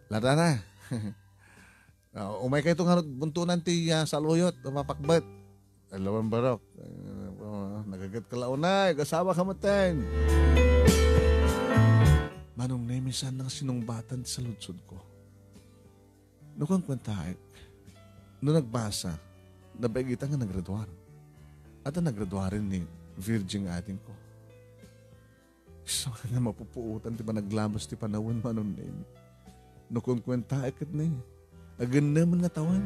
Lata na. Umay kayo itong buntunan ti saluyot, mapakbat. Alawan barok. Nagagat ka launay, kasawa ka matin. Manong Nemy, saan nang sinumbatan sa lutsod ko? Nukang kwentahe, nung nagbasa, nabagitan nga nagraduar. At ang nagraduarin ni Virgin atin ko. So, na mapupuutan, di ba naglabas ti panahon, Manong Nemy? Nukunkwenta akit ni. Agan naman nga tawan.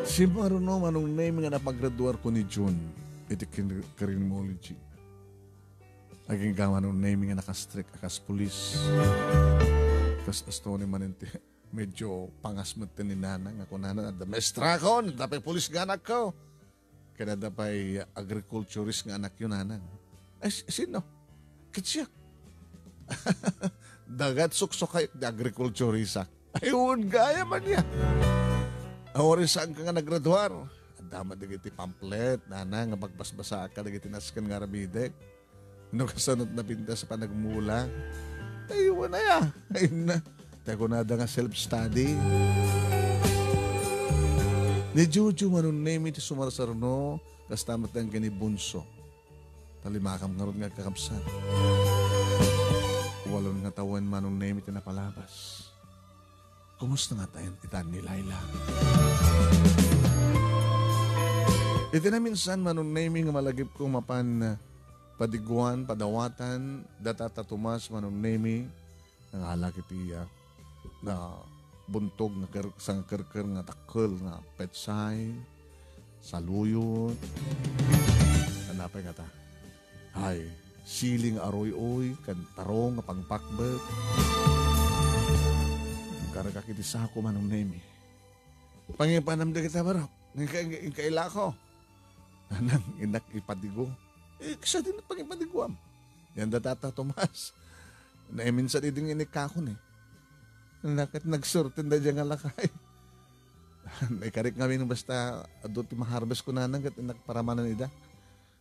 Si Manong Nemy nga napaggraduar ko ni June. Iti criminology. Aging ka Manong Nemy nga nakastrict akas pulis. Kas asto ni manente. Medyo pangasmat ni nanang. Ako nanang, damestra ko, nadapay pulis nga anak ko. Kaya nadapay agriculturist nga anak yun nanang. Ay, sino? Kitsyak. Dagat suksok kayo di agriculturist. Ayun, gaya man niya. Awari saan ka nga nagraduar? Adama digiti pamphlet, nanang, nga magbasbasa ka, digiti naskan nga rabidek. No kasanot na pinta sa panagmula. Ayun na ya. Ayun na. Tayo na nga self-study. Ni Juju Manong Nemy ti sumarsarno, kastamat ang ganibunso. Talimakam nga ron nga kakabsat. Walon nga tawan Manong Nemy ti napalabas. Kumusta nga tayo itan ni Laila? Iti na minsan Manong Nemy nga malagip ko mapan padiguan, padawatan, datata Tomas Manong Nemy, ang halak iti na buntog nga sang kerker nga takkel nga petsay, saluyot. Anapay nga ta? Ay, siling aroy-oy, kan tarong nga pangpakbet. Karagak iti sako Manong Nemy. Pangipanam da kita barok. Kaila ko. Anang inak ipadigo. Kisa din pangipadiguam. Yan datata Tomas. Na minsan iding inikakon eh. Nakat nagsurtin da dyan nga lakay. Naikarik kami nung basta aduti maharbes ko nanang kat nagparamanan ida.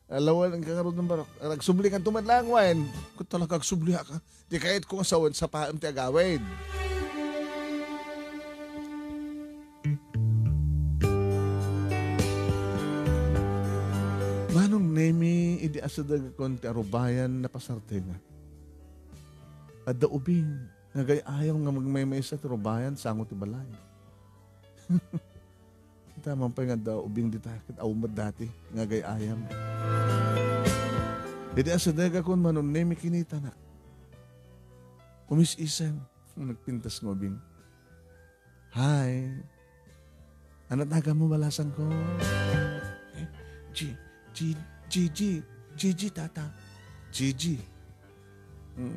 Alawan ang kakarod ng barok. Nagsubli kan tumadlang wain. Kung talaga agsubli ka. Di kahit kung asawan sa paam ti agawin. Manong Nemy, idi asadag kon ti arubayan na pasarte nga. Adda ubing. Nga ayaw nga magmaymay sa arubayan, sango ti balay. Tama pa nga daw ubing di takit, awmad dati, nga ayam. Idi asadag kon Manong Nemy kinita na. Umis-isang, nagpintas ng ubing. Hi. Ano taga mo balasan ko? Gigi, tata. Gigi.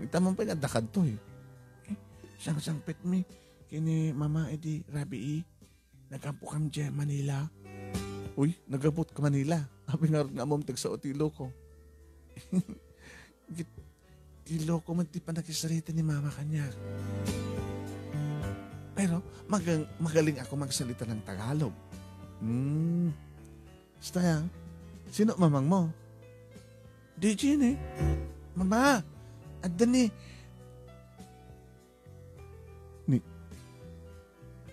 Itamang pa nga dakad to eh. Sang pet mi. Kini mama edi rabi nagampo kam dyan Manila. Uy, nagabot ka Manila. Abi nga mong tag sa otilo ko. Tilo ko man ti pa nakisarita ni mama kanya. Pero magaling ako magsalita ng Tagalog. Staya, sino mamang mo? DJ ni. Mama, adda ni.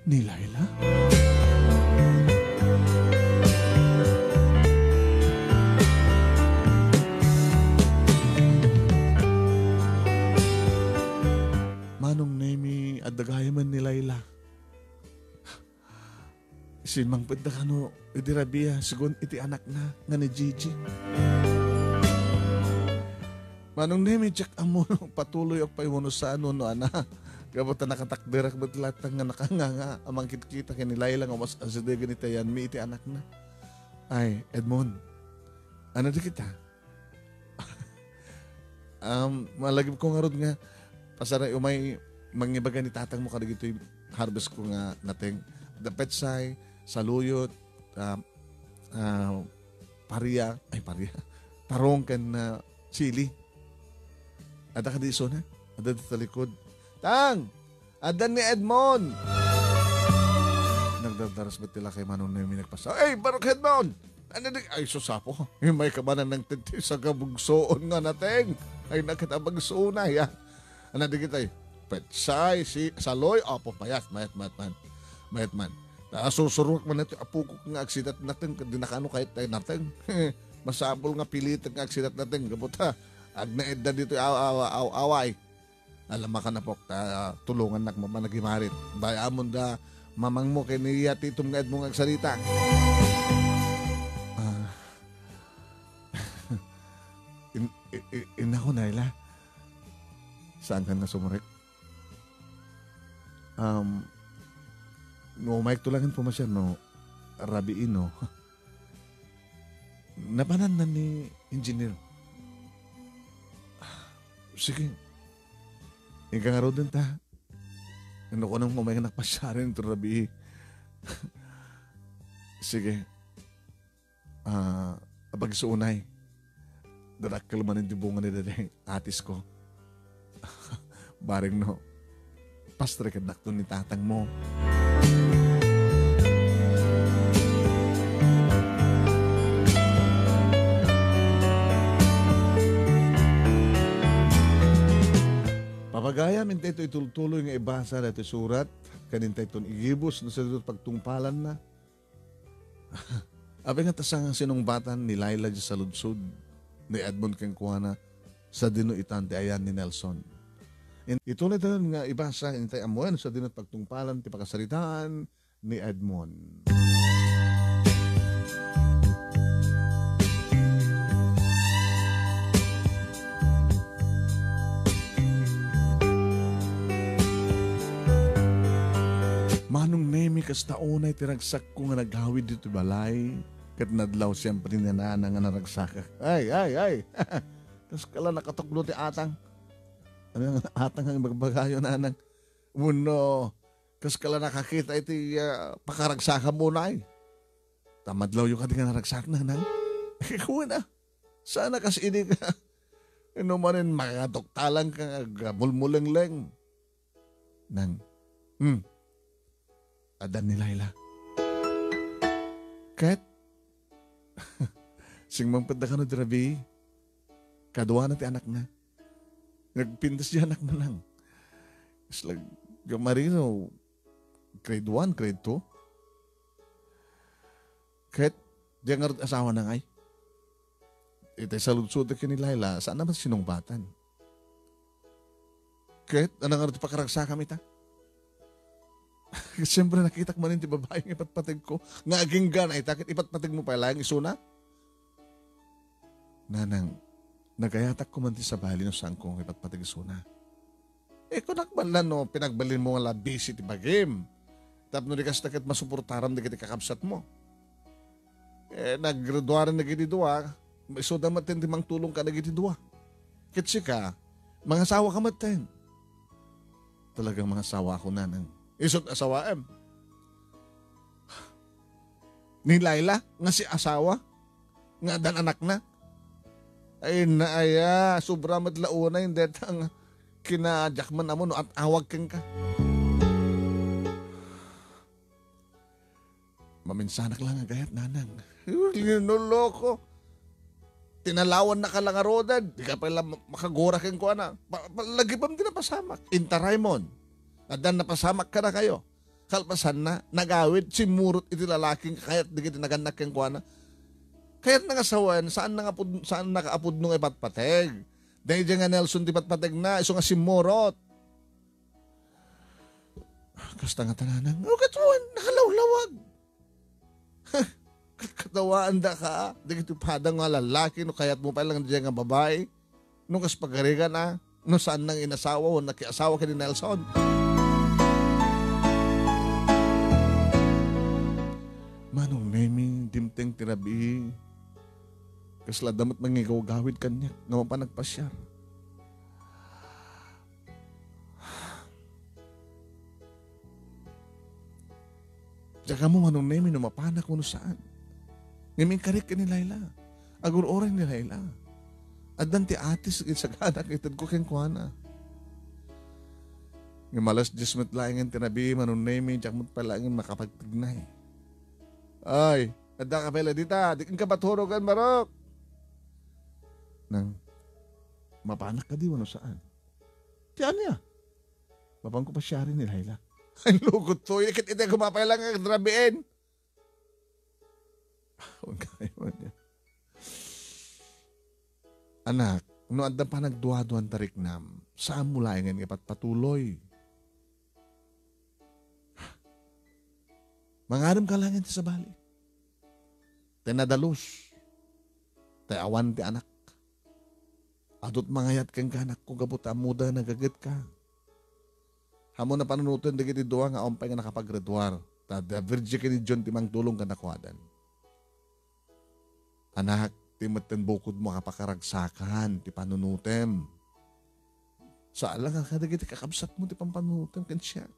Ni Laila? Manong Nemy, adagaya man ni Laila. Simang pwede ka no, iti rabia, sigun iti anak na, nga ni Gigi. Manong Nemy, check amo, patuloy ako pa yung sa ano, no, ana. Kapag nakatakdirak ba't latang nga nakanganga, amang kita kay ni Laila nga mas aside ganito yan, may iti anak na. Ay, Edmund, ano di kita? Malagip ko nga ron nga, pasaray umay mangibaga ni tatang mo kada gito'y harvest ko nga nating dapetsay, saluyot, pariya, tarong kan chili. Ada ka di iso na? Ada di talikod. Tang! Adan ni Edmund! Nagdadaras ba't tila kay Manong Nemy nagpasa? Ay, barok Edmund! Ay, susapo. May kabanan ng tinti sa kabugsoon nga nating. Ay, nakatabagsoon na, ya. Ano di kita eh? Petsay, saloy, opo, mayat man. Susuruk man natin, apo ko nga aksidat natin, di nakano kahit tayo natin. Masabol nga pilitan nga aksidat natin, kabuta. Agnaed na dito, away. Alam ka na po, tulungan na mamanagimarit. Bayamon da, mamang mo, kay niya titom nga Edmund agsalita. Ina ko, Naila. Saan ka nga sumurek? No, Mike, tulangin po masya, no, rabiin, no. Napanan na ni engineer. Sige. Ika nga rin ta. Ano ko nang umay nga nakpasyarin ito rabi. Sige. Pagsuunay. Darakal man yung dibungan ni dede. Atis ko. Baring no. Pastre ka dakto ni tatang mo. Papagaya, mintay ito itultuloy nga ibasa na ito surat. Kanintay ito igibos na sa ito pagtungpalan na. Abi nga tasang sinungbatan ni Laila sa ludsud ni Edmund keng kuana sa dinuitan ti ayan ni Nelson. Ito na ito nga ibasa intay amuan sa dinut pagtungpalan ti pakasaritaan ni Edmund. Manong Nemy kasta unay tiragsak ko nga naghawid dito balay. Kat nadlaw siyempre na nga naragsak. Ay. Kas kala nakatuklo ti atang. Ano nga atang ang magbagayo nanang. Muno. Kas kala nakakita iti pakaragsakan mo na ay. Tamadlaw yung kati nga naragsak na nang. Kuha na. Sana kas ini ka. Ano manin makatoktalang ka mulmuleng-leng. Nang. Adan ni Laila. Kat, singmang panda ka no drabi, kaduwa na ti anak nga. Nagpintas di anak na lang. It's like, gamarino, grade 1, grade 2. Kat, di nga asawa na ngay. Itay sa lutsud ka ni Laila, saan naman sinungbatan? Kat, anong nga ito pakaragsa kami ta? Siyempre nakita ko manin ti babae ng ipatpatig ko. Nga aging ganay, takit ipatpatig mo pa lang isuna. Nanang, nagayatak ko man ti sa bali no saan kong ipatpatig isuna. Kung nakbalan no, pinagbalin mo nga labisi ti bagim. Tapno di kas takit masuportaran di kiti kakabsat mo. Naggraduaran na giti dua, iso damat ti mang tulong ka na giti dua. Kitsi ka, mga sawa ka matin. Talagang mga sawa ko nanang. Isot asawaem. Ni Laila, nga si asawa, nga dan anak na. Ay naaya, sobra madlauna yung detang kinajakman amo no at awag keng ka. Maminsanak lang ang gayat nanang. Linuloko. Tinalawan na ka lang arodan. Di ka pala makagora keng ko na. Lagi pa din na pasamak. Inta Raymond. Adan napasamak ka na kayo. Kalpasan na, nagawid, simurot iti lalaking kayat di kiti naganak keng kuana. Kayat nangasawan, saan nakaapod nung ipatpateg. Dahil dyan nga Nelson di patpateg na, iso nga simurot. Kasta nga tananang, katuan, nakalawlawag. Katawaan da ka, di kiti padang nga lalaki, no kayat mo pa lang dyan nga babae. Nung kas pagariga na, no saan nang inasawa o nakiasawa ka ni Nelson. Manong Nemy, dimteng tirabi. Kasla damat mangigaw-gawid kanya, nga pa nagpasyar. Diyaga mo Manong Nemy, numapanak mo no saan. Ngaming karik ka ni Laila. Agur-oran ni Laila. Adan ti atis sa kanak itad ko keng kuana. Nga malas dismet laingan tinabi Manong Nemy, diyak mo't palangin makapagtignay. Ay, ada ka pala dita, di ka baturogan marok. Nang, mapanak ka di, ano saan? Tiyan niya. Babang ko pa siya rin ni Laila. Ay, lugot to, ikit ito kumapailang ang drabiin. Huwag kayo niya. Anak, no adda pa nagduwa-duwan tarik nam, saan mo laingan ipatpatuloy? Mangaram ka lang ito sa bali. Tayo nadalos. Tayo awan ti anak. Adot mangayat kang kanak ko gabuta muda nagagat ka. Hamon na panunutan digiti doa nga ompay nga nakapaggraduar. Tada virgin kini John timang tulong ka nakwadan. Anak, timatan bukod mo kapakaragsakan ti panunutem. Saan lang ka digiti kakabsat mo ti pampanunutem kan siya.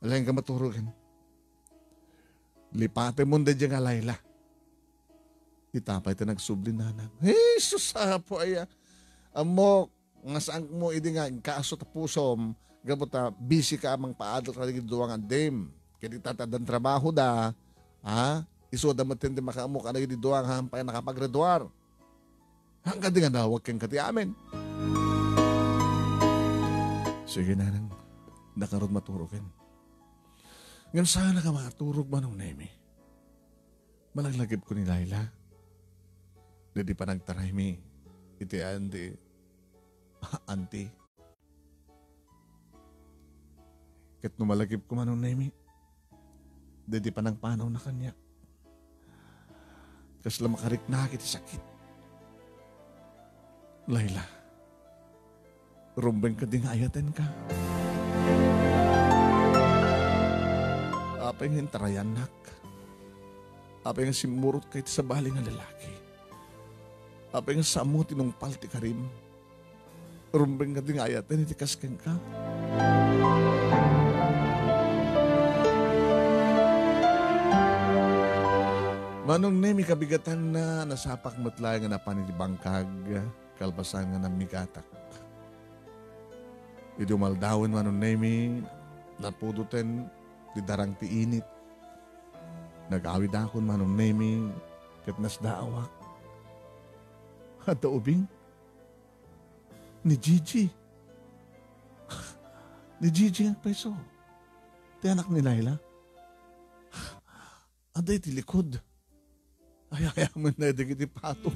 Alang ka maturugan. Lipate mo na dyan nga layla. Itapay ta nagsubli nanang. Jesus po ay amok nga saan mo idi nga kaso tapusom gabuta busy ka amang paadol ka lagi duwa nga dem. Kaya tatadan trabaho da. Ha? Isoda mo tindi makaamok ka lagi duwa nga hampay nakapaggraduar. Hanggang di nga nawag kang kati amin. Sige nanang. Nakarod maturugan. Ngayon sana ka maturog Manong Nemy. Malaglagip ko ni Laila. Di pa nagtaray mi. Iti andi. Auntie. Kat numalagip ko Manong Nemy. Di pa nagpanaw na kanya. Kasla makarik na kiti sakit. Laila. Rumbeng ka ding ayatenka. Apay nga tarayan nak. Apay nga simurot kahit sa baling nga lalaki. Apay nga samo tinungpal ti karim. Rumbeng ka ding ayaten iti kasken ka. Manong Nemy kabigatan na nasapak matlay nga napanin ti bangkag. Kalpasan nga namigatak. Idi umaldawin Manong Nemy. Napuduten di darang ti init. Nag-awid akon Manong Nemy. Kat nasdaawak. At ubing. Ni Gigi. Ni Gigi ang peso. Ti anak ni Laila. Aday ti likod. Ay mo na digiti pato.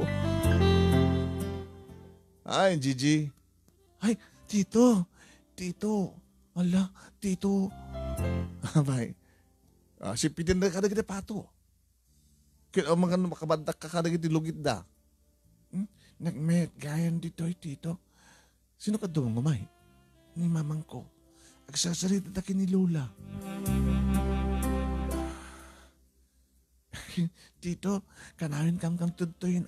Ay, Gigi. Ay, Tito. Tito. Ala, Tito. Abay. Si Pitin na kada kita pato. Kaya mga makabandak ka kada kita lugit da. Nagmet gayan dito ay Tito. Sino ka doon ngumay? Ni mamang ko. Agsasalita na ni Lola. Tito, kanawin kam tutuin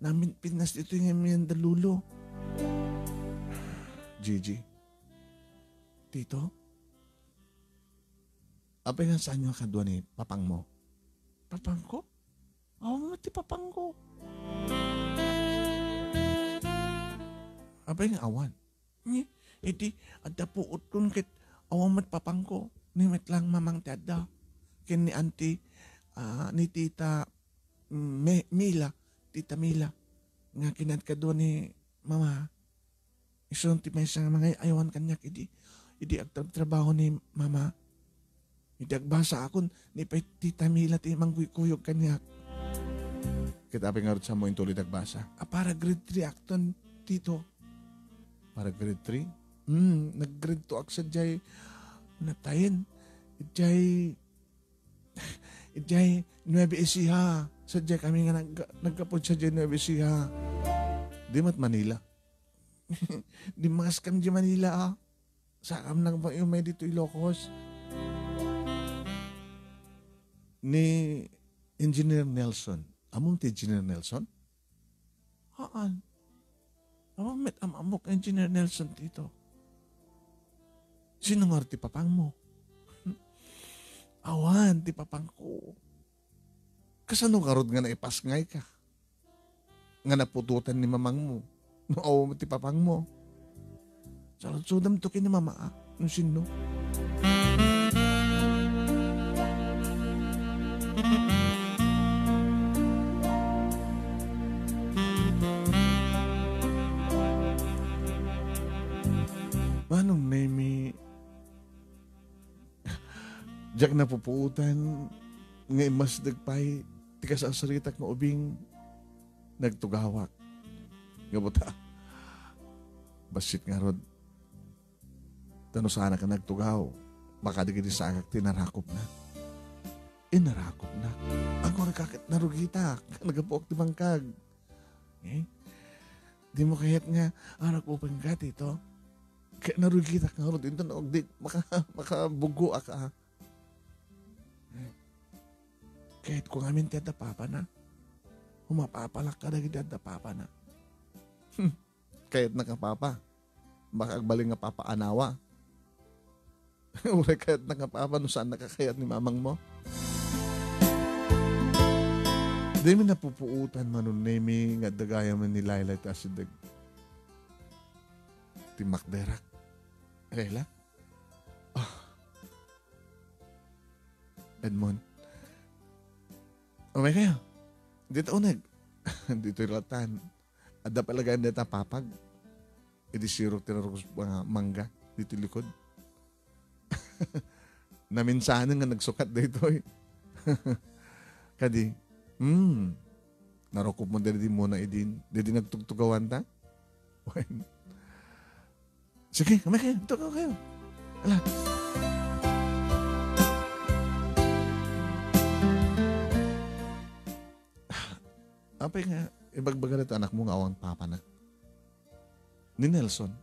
namin pinas dito yung miyanda lulo. Gigi. Tito? Apay nga saan nyo kadwa ni papang mo? Papang ko? Oo, ti papang ko. Apay nga awan. Iti, adda puot kun kit awan mat papang ko. Nimit lang mamang tada. Kin ni auntie, ni tita Mila. Tita Mila. Nga kinat ka doon ni mama. Isun ti may isang mga ayawan kanyak. Idi agtrabaho ni mama. Idi agbasa akon ni pay tita Mila ti mangguyog kanyak. Kitabi nga rin sa mo yung tuloy agbasa. Para grade 3 akton, Tito. Para grade 3? Nag-grade 2 ak sa jay natayin. Ijay 9 isiha. Sa jay kami nga nagkapod sa jay 9 isiha. Di mat Manila. Di maskam di Manila Sakam nang ba yung may dito Ilocos. Ni Engineer Nelson. Among ti Engineer Nelson? Haan. Among met amok Engineer Nelson dito. Sino nga ti papang mo? Awan, ti papang ko. Kasano karod nga naipasngay ka? Nga napututan ni mamang mo. No, ti papang mo. Salud-sudam to kini mama no sino? Manong Nemy, jak napupuutan, nga mas dagpay, tikas ang saritak nga ubing, nagtugawak. Nga buta, basit nga rod, tano sana ka nagtugaw, baka di kini sa akak tinarakop na. Inarakop na. Ang kakit narugita, nagapuok di bangkag. Eh? Di mo kahit nga, anak upang ka dito. Kaya narugita ka rin dito, di makabugo ka. Kahit kung amin tiyada papa na, humapapalak ka na tiyada papa na. Kahit nakapapa, makagbaling nga papa anawa. Uray kahit nakapapa, no saan nakakayat ni mamang mo. Di mo napupuutan Manong Nemy nga dagaya man ni Laila ta si dag timakderak. Laila? Oh. Edmund. Umay kayo. Dito unag. Dito ilatan. Ada palaga ang data papag. Idi sirok tinarok mga mangga. Dito likod. Naminsahan nga nagsukat dito eh. Kadi. Narokop mo dali muna idin. Didi nagtugtugawan ta? Sige, kamay kayo. Tugaw kayo. Ala. Apay nga, ibagbaga na ito anak mo nga awang papa na. Ni Nelson.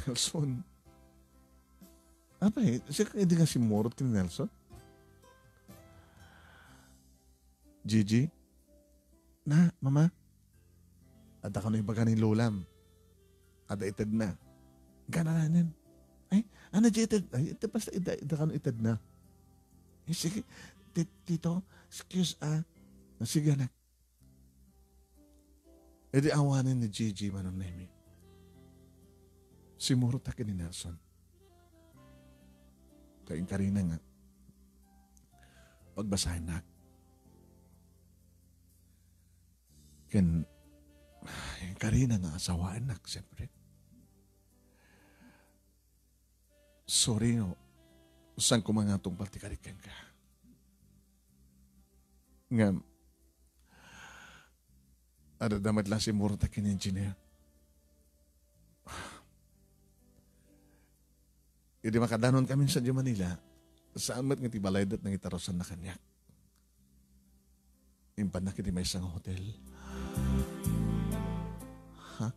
Nelson. Apay, siya ka hindi nga si Morot ni Nelson? Gigi? Na, mama? Ada ka na ibaga ni Lolam. Ada itad na. Ganananin. Ay, ano di itad? Ay, ito basta ida ka na itad na. Eh, sige, tito, excuse sige anak. E di awanin ni Gigi Manong Nemy. Simuro takin ni Nelson. Kain karina nga. Pagbasahin na. Ken karina nga asawaan nak, siyempre. Sorry no. Saan ko mga itong partikarikan ka? Nga, ada damat lang si Murta kin-engineer. Hindi makadanon kami sa Manila, saan mat nga tibalaydat ng itarosan na kanyak. Impan na kiti may isang hotel. Ha?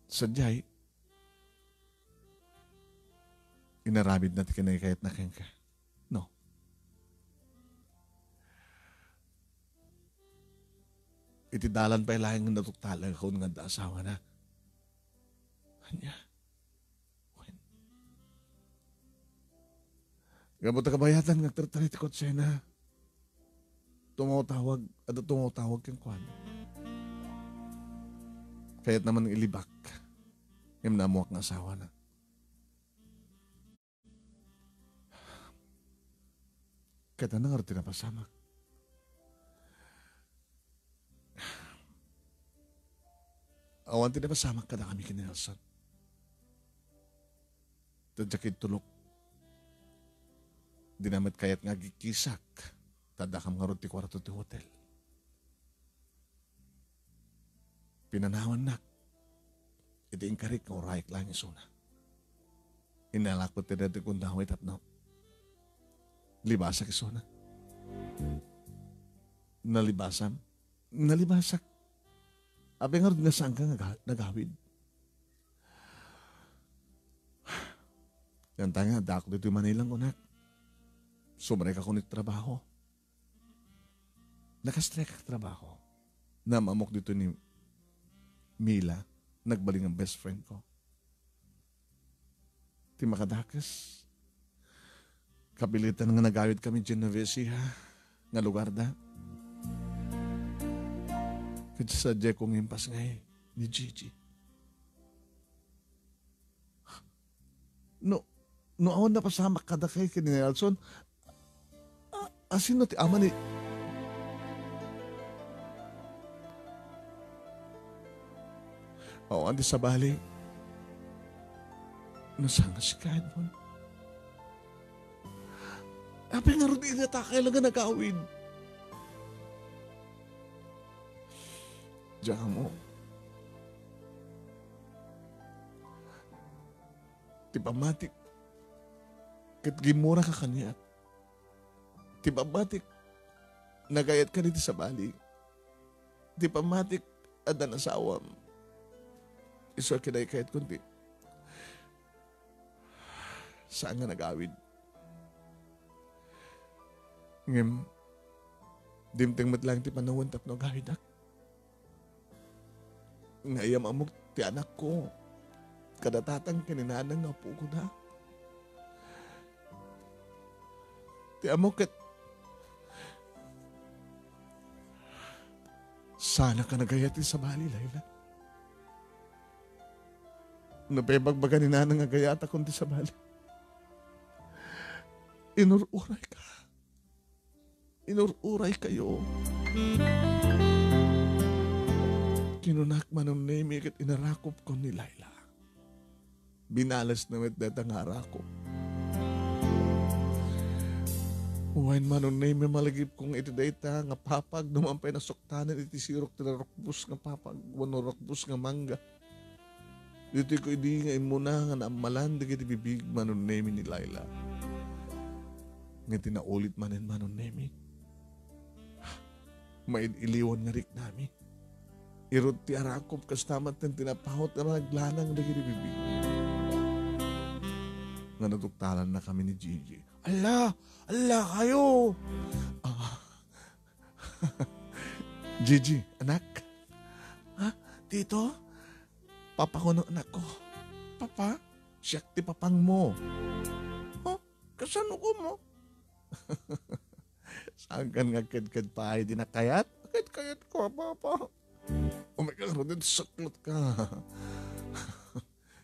Sadyay, inaramid natin kinay kahit na ka. No. Itidalan pa ilang natutala ako ng asawa na. Kanya. Gabot na kabayatan ng tertaritikot siya na tumawag kang kwan. Kaya't naman ilibak yung namuak ng asawa na. Kaya na nga rin tinapasamak. Awan tinapasamak ka na kami kini Nelson. Tadjakid tulok. Dinamat kayat nga gikisak. Tadakam nga rin ti kwarto ti hotel. Pinanawan nak. Iti ingkarik nga urayik lang isuna. Inalakot ti dati kung dawit at no. Libasak isuna. Nalibasam. Nalibasak. Abi nga rin nga saan ka nagawid. Yan tayo nga, dako dito yung Manilang unak. Sumrek ako nito trabaho. Nakastrek ang trabaho. Namamok dito ni Mila, nagbaling ang best friend ko. Ti makadakas. Kapilitan nga nagawid kami Genovese ha, nga lugar da. Kasi sa kong impas ngay ni Gigi. No awan na pasamak kada kay ni Nelson. Asin no ti ama ni... Awan di sa bali. Nasanga si Edmund. Api nga rin inatakay lang nga nag-awid. Diyan mo. Tipamatik. Kat gimura ka kanya. Tipamatik. Nagayat ka dito sa bali. Di pamatik adan asawam. Iso kinay kahit kunti. Saan nga nag-awid? Ngem, dimting matlang ti panahon tapno gahidak. Ngayam amok ti anak ko. Kadatatang kininanang nga po ko na. Ti amok kat sana ka nagayati sa bali, Layla. Napebagbaga ni nanang agayata kundi sa bali. Inururay ka. Inururay kayo. Kinunak Manong Nemy kat inarakop ko ni Layla. Binalas na met datang harakop. Huwain Manong Nemy malagip kong itidayta nga papag numampay na suktanan iti sirok tinarokbus nga papag wanorokbus nga mangga. Dito ko hindi nga imuna nga naamalan di kiti bibig Manong Nemy ni Layla. Nga tinaulit manin Manong Nemy. Maid-iliwan nga rik nami. Irot ti arakop kastamat ng tinapahot na naglanang di kiti bibig. Nga natuktalan na kami ni Gigi. Ala kayo! Gigi, anak? Ha? Tito? Papa ko ng anak ko. Papa? Siyak ti papang mo. Oh, kasano ko mo? Saan ka nga kad pa ay dinakayat? Kayat ko, papa. Oh my God, rin saklot ka.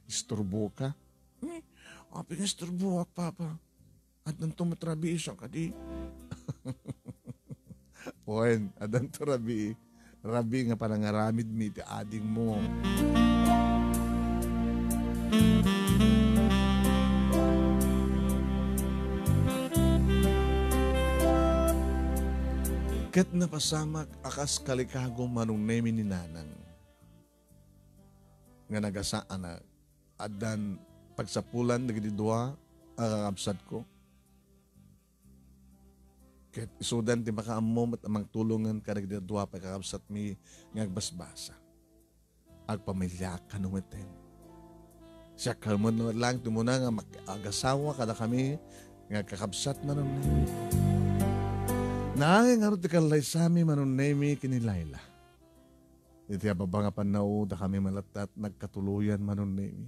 Isturbo ka? Aping isturbo ak, papa. At nang tumatrabi isang kadi. Poen, adan to rabi. Rabi nga panangaramid mi ti ading mo. Ket napasamak akas kalikago Manong Nemy ni nanang. Nga nagasaan na adan pagsapulan nagdi dua akakabsat ko. Ket isudan ti makaamom at amang tulungan ka nagdadwa pagkakabsat mi ngagbasbasa. Agpamilya ka numeten. Siya kalmon na lang tumuna nga mag-agasawa kada kami nga kakabsat Manong Nemy. Naangin nga rin ti kalay sa amin Manong Nemy kini Layla. Iti ababa nga panao da kami malatat nagkatuluyan Manong Nemy.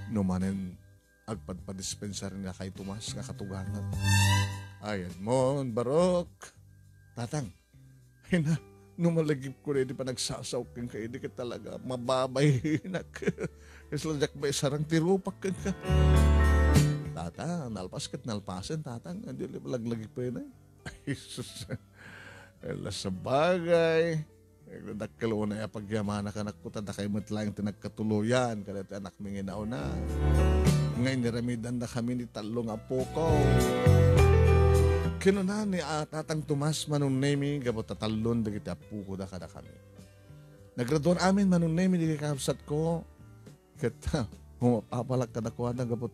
Numanen agpadpadispensar nga kay Tomas nga katugangan. Ay, Edmund, Barok. Tatang, ay na, numalagip ko rin, di pa nagsasaw kang kayo, di ka talaga mababay, hinak. Kasi lang ba sarang tirupak kang ka. Tatang, nalpas ka't nalpasan, tatang, hindi laglagip pa yun ay. Sus, sa bagay. Nagdakalo na pagyamana ka nakputa, da kayo matlang tinagkatuluyan, kada anak mingin na una. Ngayon niramidan na kami ni talong apo ko. Kinunan ni Tatang Tomas Manong Nemy gabot tatalon dagiti apo ko da kada kami. Nagraduan amin Manong Nemy di kakabsat ko. Kata humapapalak ka na kuha na gabot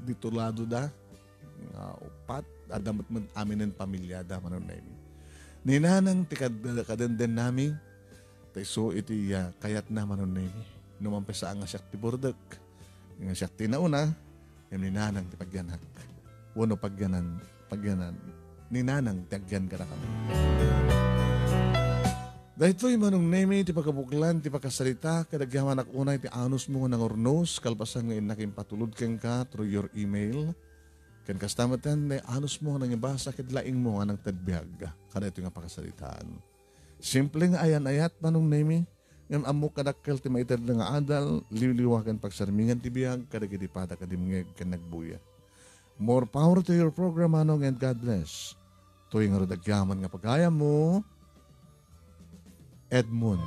dito lado da. Upat adamat man amin ng pamilya da Manong Nemy. Ninanang tikadenden namin. Taiso iti kayat na Manong Nemy. Numampesa nga siyak ti burdek. Nga siyak ti nauna. Yung ninanang ti pagyanak. Wano pagyanan, ninanang tagyan ka na kami. Dahil ito'y Manong Nemy, ti pagkabuklan, ti pagkasalita, kadagyaman unay, ti anus mo ng ornos, kalpasan ngayon nakin patulod kang ka through your email. Kan kastamatan, na anus mo ng ibasa, kidlaing mo nga ng tadbiyag. Kada ito nga pagkasalitaan. Simple nga ayat Manong Nemy, ngam amok kadakkel ti maiter nga adal, liliwakan pagsarmingan ti biyag, kadagiti pata kadimngeg kan nagbuya. More power to your program, Manong, and God bless. Tuwing nga rodagyaman nga pagaya mo, Edmund.